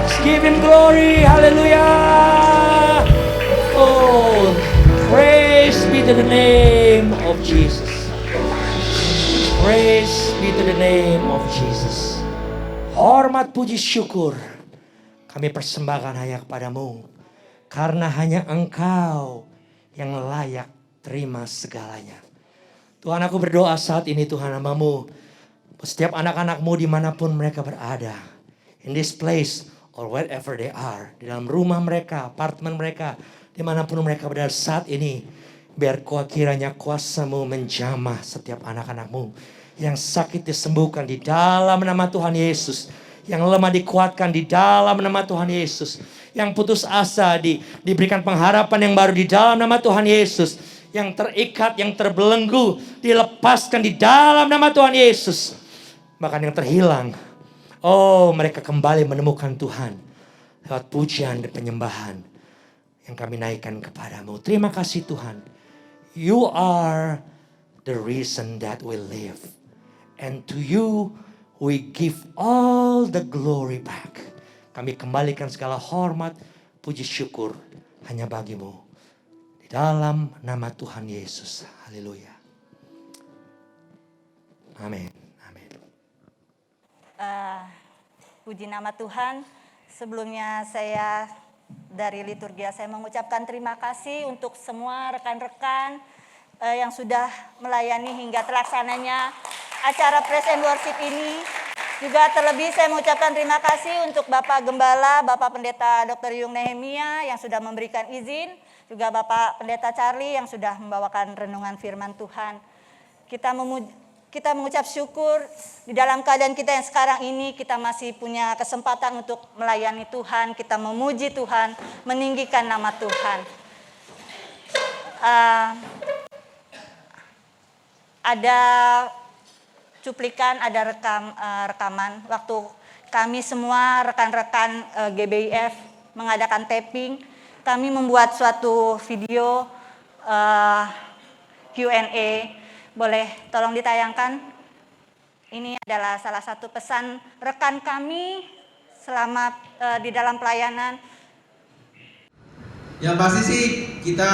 Let's give Him glory, haleluya. Oh, praise be to the name of Jesus. Praise be to the name of Jesus. Hormat, puji, syukur kami persembahkan hanya kepadamu, karena hanya Engkau yang layak terima segalanya. Tuhan, aku berdoa saat ini Tuhan hamba-Mu, setiap anak-anak-Mu dimanapun mereka berada, in this place or wherever they are, di dalam rumah mereka, apartemen mereka, dimanapun mereka berada saat ini, biar kiranya kuasa-Mu menjamah setiap anak-anak-Mu. Yang sakit disembuhkan di dalam nama Tuhan Yesus. Yang lemah dikuatkan di dalam nama Tuhan Yesus. Yang putus asa diberikan pengharapan yang baru di dalam nama Tuhan Yesus. Yang terikat, yang terbelenggu dilepaskan di dalam nama Tuhan Yesus. Bahkan yang terhilang, oh, mereka kembali menemukan Tuhan lewat pujian dan penyembahan yang kami naikkan kepadamu. Terima kasih Tuhan. You are the reason that we live. And to you we give all the glory back. Kami kembalikan segala hormat, puji syukur hanya bagimu. Di dalam nama Tuhan Yesus. Haleluya. Amin. Amin. Puji nama Tuhan. Sebelumnya saya dari Liturgia saya mengucapkan terima kasih untuk semua rekan-rekan yang sudah melayani hingga terlaksananya acara Praise and Worship ini. Juga terlebih saya mengucapkan terima kasih untuk Bapak Gembala, Bapak Pendeta Dr. Yung Nehemia yang sudah memberikan izin. Juga Bapak Pendeta Charlie yang sudah membawakan renungan firman Tuhan. Kita mengucap syukur di dalam keadaan kita yang sekarang ini kita masih punya kesempatan untuk melayani Tuhan. Kita memuji Tuhan, meninggikan nama Tuhan. Ada cuplikan, ada rekaman waktu kami semua rekan-rekan GBIF mengadakan taping, kami membuat suatu video Q&A. Boleh tolong ditayangkan? Ini adalah salah satu pesan rekan kami selama di dalam pelayanan. Yang pasti sih kita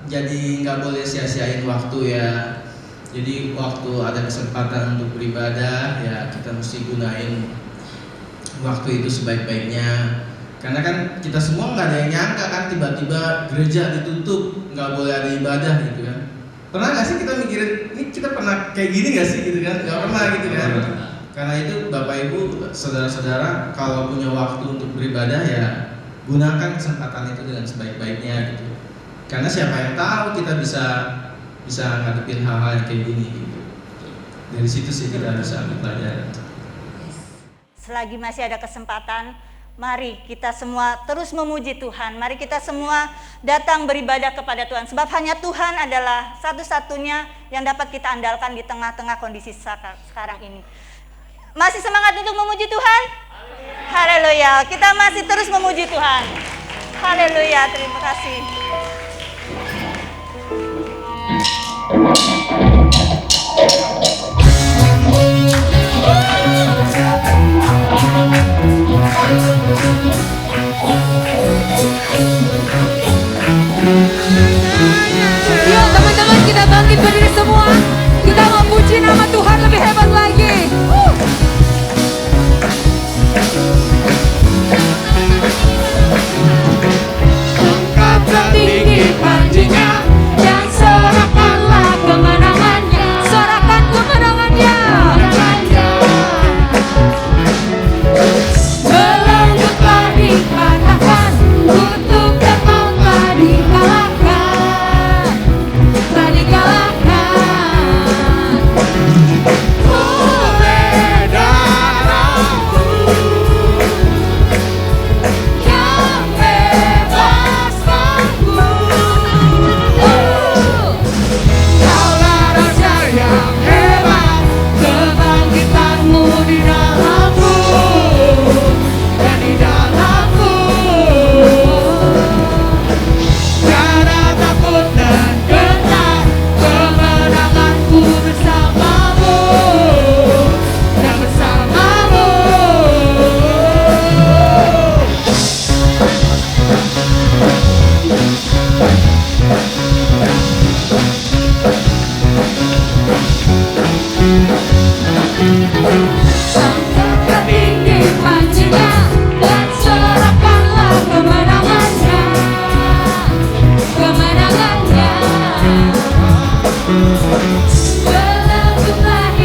jadi nggak boleh sia-siain waktu ya. Jadi waktu ada kesempatan untuk beribadah ya kita mesti gunain waktu itu sebaik-baiknya. Karena kan kita semua nggak ada yang nyangka kan tiba-tiba gereja ditutup, nggak boleh ada ibadah gitu kan. Pernah nggak sih kita mikirin, ini kita pernah kayak gini nggak sih gitu kan? Nggak pernah gitu kan. Karena itu Bapak Ibu, Saudara-saudara, kalau punya waktu untuk beribadah ya gunakan kesempatan itu dengan sebaik-baiknya gitu. Karena siapa yang tahu kita bisa ngadepin hal-hal yang kayak gini gitu. Dari situ sih kita bisa ambil pelajaran. Selagi masih ada kesempatan, mari kita semua terus memuji Tuhan. Mari kita semua datang beribadah kepada Tuhan. Sebab hanya Tuhan adalah satu-satunya yang dapat kita andalkan di tengah-tengah kondisi sekarang ini. Masih semangat untuk memuji Tuhan? Haleluya. Kita masih terus memuji Tuhan. Haleluya. Terima kasih. Yuk teman-teman kita bangkit berdiri semua. Kita memuji nama Tuhan lebih hebat lagi.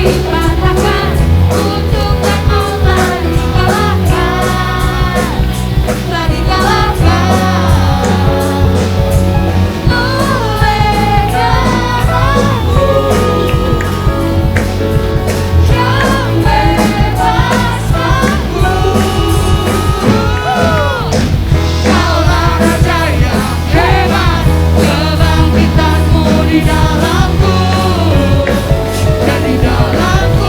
dipatahkan, kutukan Allah dikalahkan, telah dikalahkan oleh darah-Mu yang bebaskanku. Kaulah Raja yang hebat, kebangkitan-Mu di dalamku dan di dalamku.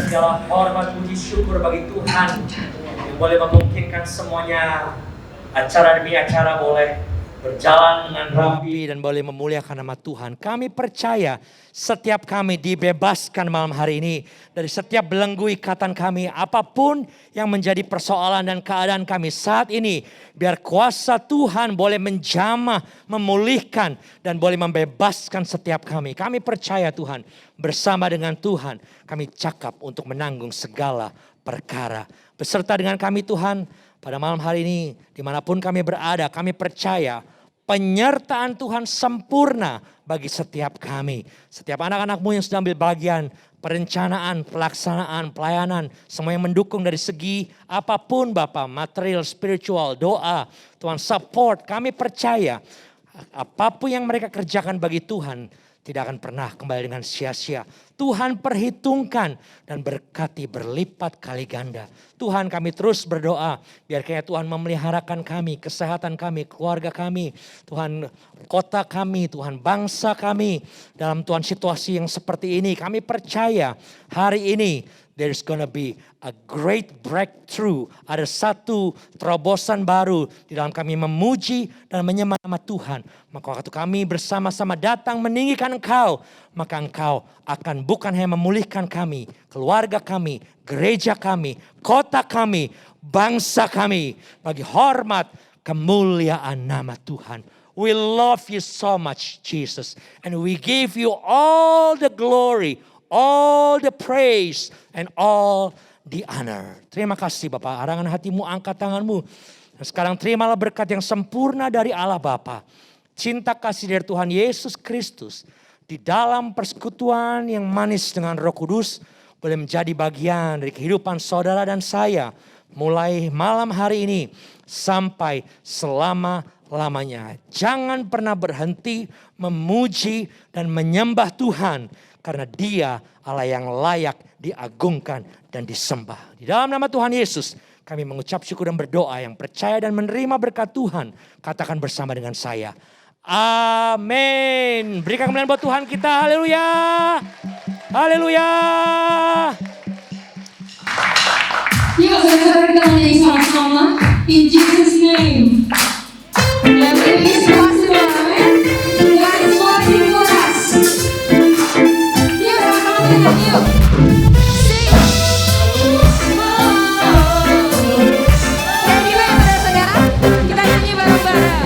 segala hormat, puji, syukur bagi Tuhan yang boleh memungkinkan semuanya acara demi acara boleh berjalan dengan rapi dan boleh memuliakan nama Tuhan. Kami percaya setiap kami dibebaskan malam hari ini dari setiap belenggu ikatan kami. Apapun yang menjadi persoalan dan keadaan kami saat ini, biar kuasa Tuhan boleh menjamah, memulihkan dan boleh membebaskan setiap kami. Kami percaya Tuhan, bersama dengan Tuhan kami cakap untuk menanggung segala perkara. Beserta dengan kami Tuhan, pada malam hari ini, dimanapun kami berada, kami percaya penyertaan Tuhan sempurna bagi setiap kami. Setiap anak-anakmu yang sudah ambil bagian perencanaan, pelaksanaan, pelayanan, semua yang mendukung dari segi apapun Bapak, material, spiritual, doa, Tuhan support. Kami percaya apapun yang mereka kerjakan bagi Tuhan tidak akan pernah kembali dengan sia-sia. Tuhan perhitungkan dan berkati berlipat kali ganda. Tuhan, kami terus berdoa biar kiranya Tuhan memeliharakan kami, kesehatan kami, keluarga kami, Tuhan kota kami, Tuhan bangsa kami dalam Tuhan situasi yang seperti ini. Kami percaya hari ini there's gonna be a great breakthrough. Ada satu terobosan baru di dalam kami memuji dan menyembah nama Tuhan. Maka waktu kami bersama-sama datang meninggikan Engkau, maka Engkau akan bukan hanya memulihkan kami, keluarga kami, gereja kami, kota kami, bangsa kami, bagi hormat kemuliaan nama Tuhan. We love you so much, Jesus, and we give you all the glory, all the praise and all the honor. Terima kasih Bapak, arangan hatimu, angkat tanganmu. Dan sekarang terimalah berkat yang sempurna dari Allah Bapa, cinta kasih dari Tuhan Yesus Kristus, di dalam persekutuan yang manis dengan Roh Kudus, boleh menjadi bagian dari kehidupan saudara dan saya, mulai malam hari ini sampai selama-lamanya. Jangan pernah berhenti memuji dan menyembah Tuhan, karena Dia Allah yang layak diagungkan dan disembah. Di dalam nama Tuhan Yesus kami mengucap syukur dan berdoa. Yang percaya dan menerima berkat Tuhan, katakan bersama dengan saya, amin. Berikan kemuliaan buat Tuhan kita, haleluya. Haleluya. Yuk saudara kita menyanyi sama-sama in Jesus name. Everything is possible, amen. God is working for us. Yuk sama-sama yuk. Ready banget ya saudara? Kita nyanyi bareng-bareng.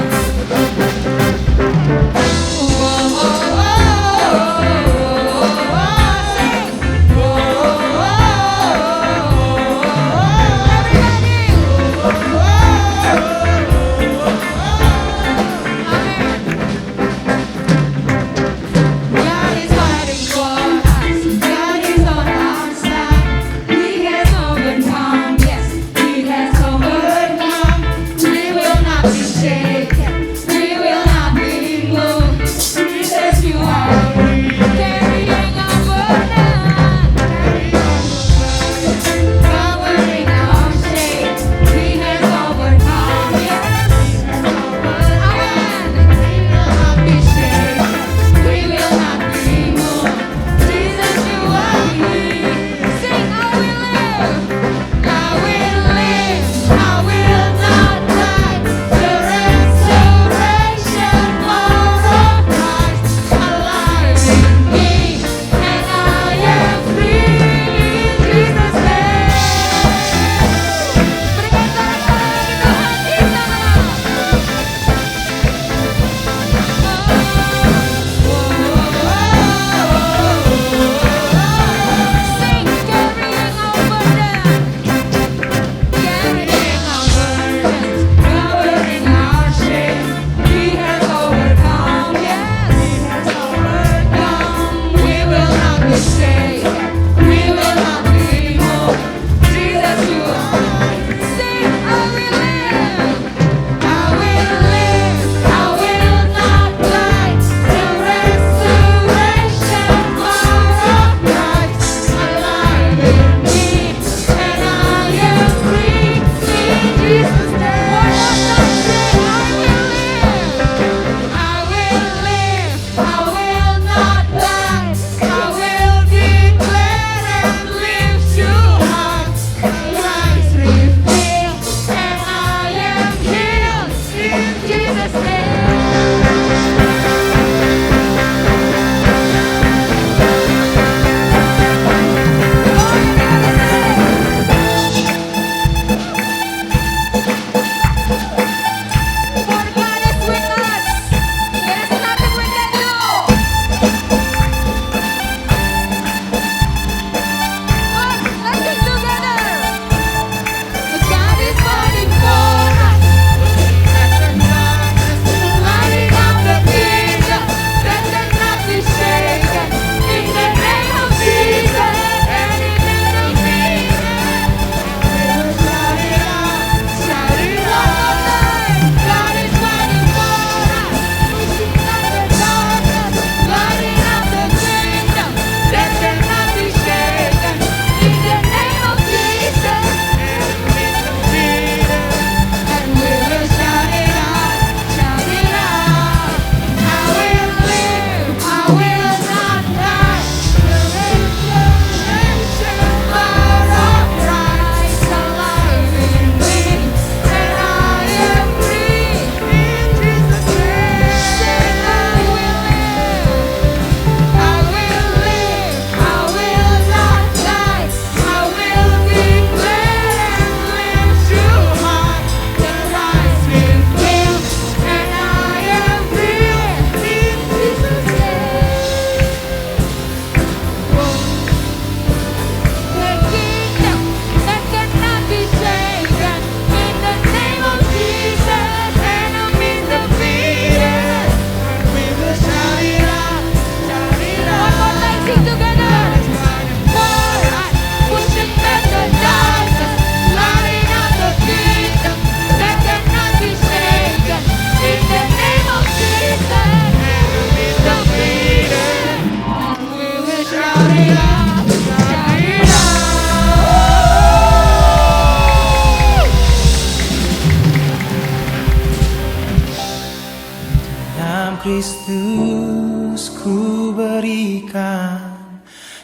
Dalam Kristus ku berikan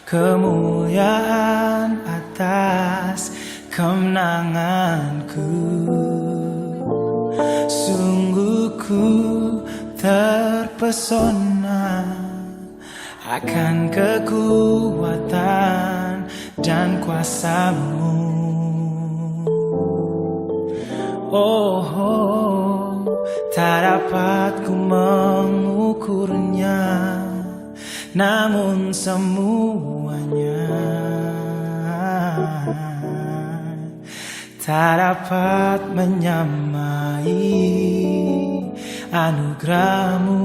kemuliaan atas kemenanganku. Sungguh ku terpesona akan kekuatan dan kuasa-Mu. Oh, tak dapat ku mengukurnya, namun semuanya tak dapat menyamai anugerah-Mu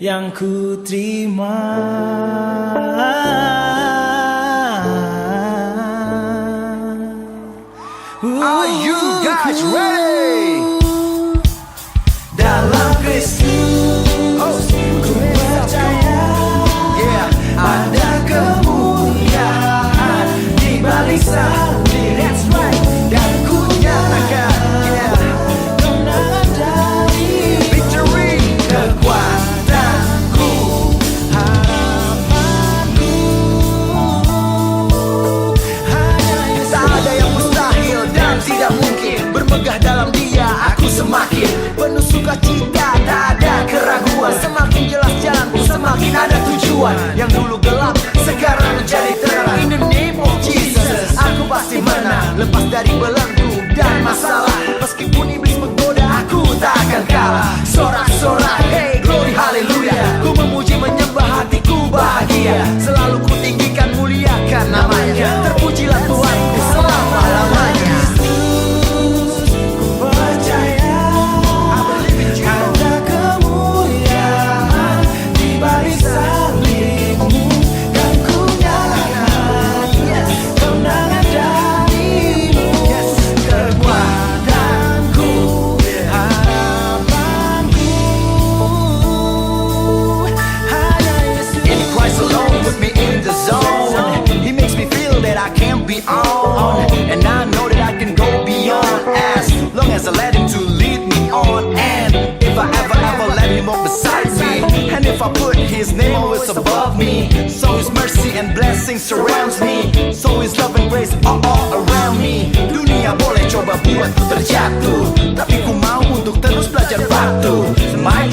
yang ku terima. Are you guys ready? Dalam Kristus ku percaya, ada kemuliaan di balik salib. That's right. Dan ku nyatakan kemenangan dari victory, kekuatanku, harapanku. Tak ada yang mustahil dan tidak mungkin. Bermegah dalam Dia aku semakin penuh sukacita, tak ada keraguan. Semakin jelas jalanku, semakin ada tujuan. Yang dulu gelap sekarang menjadi terang. In the name of Jesus aku pasti menang, lepas dari belenggu dan masalah. Meskipun iblis menggoda, aku tak akan kalah. Sorak-sorak, hey glory haleluya. Ku memuji menyembah, hatiku bahagia. Selalu ku tinggikan, muliakan namanya. Terpujilah Tuhanku selama-lamanya. And I know that I can go beyond as long as I let Him to lead me on. And if I ever let Him walk beside me, and if I put His name always above me, so His mercy and blessing surrounds me, so His love and grace all around me. Dunia boleh coba buatku terjatuh, tapi ku mau untuk terus belajar batu. My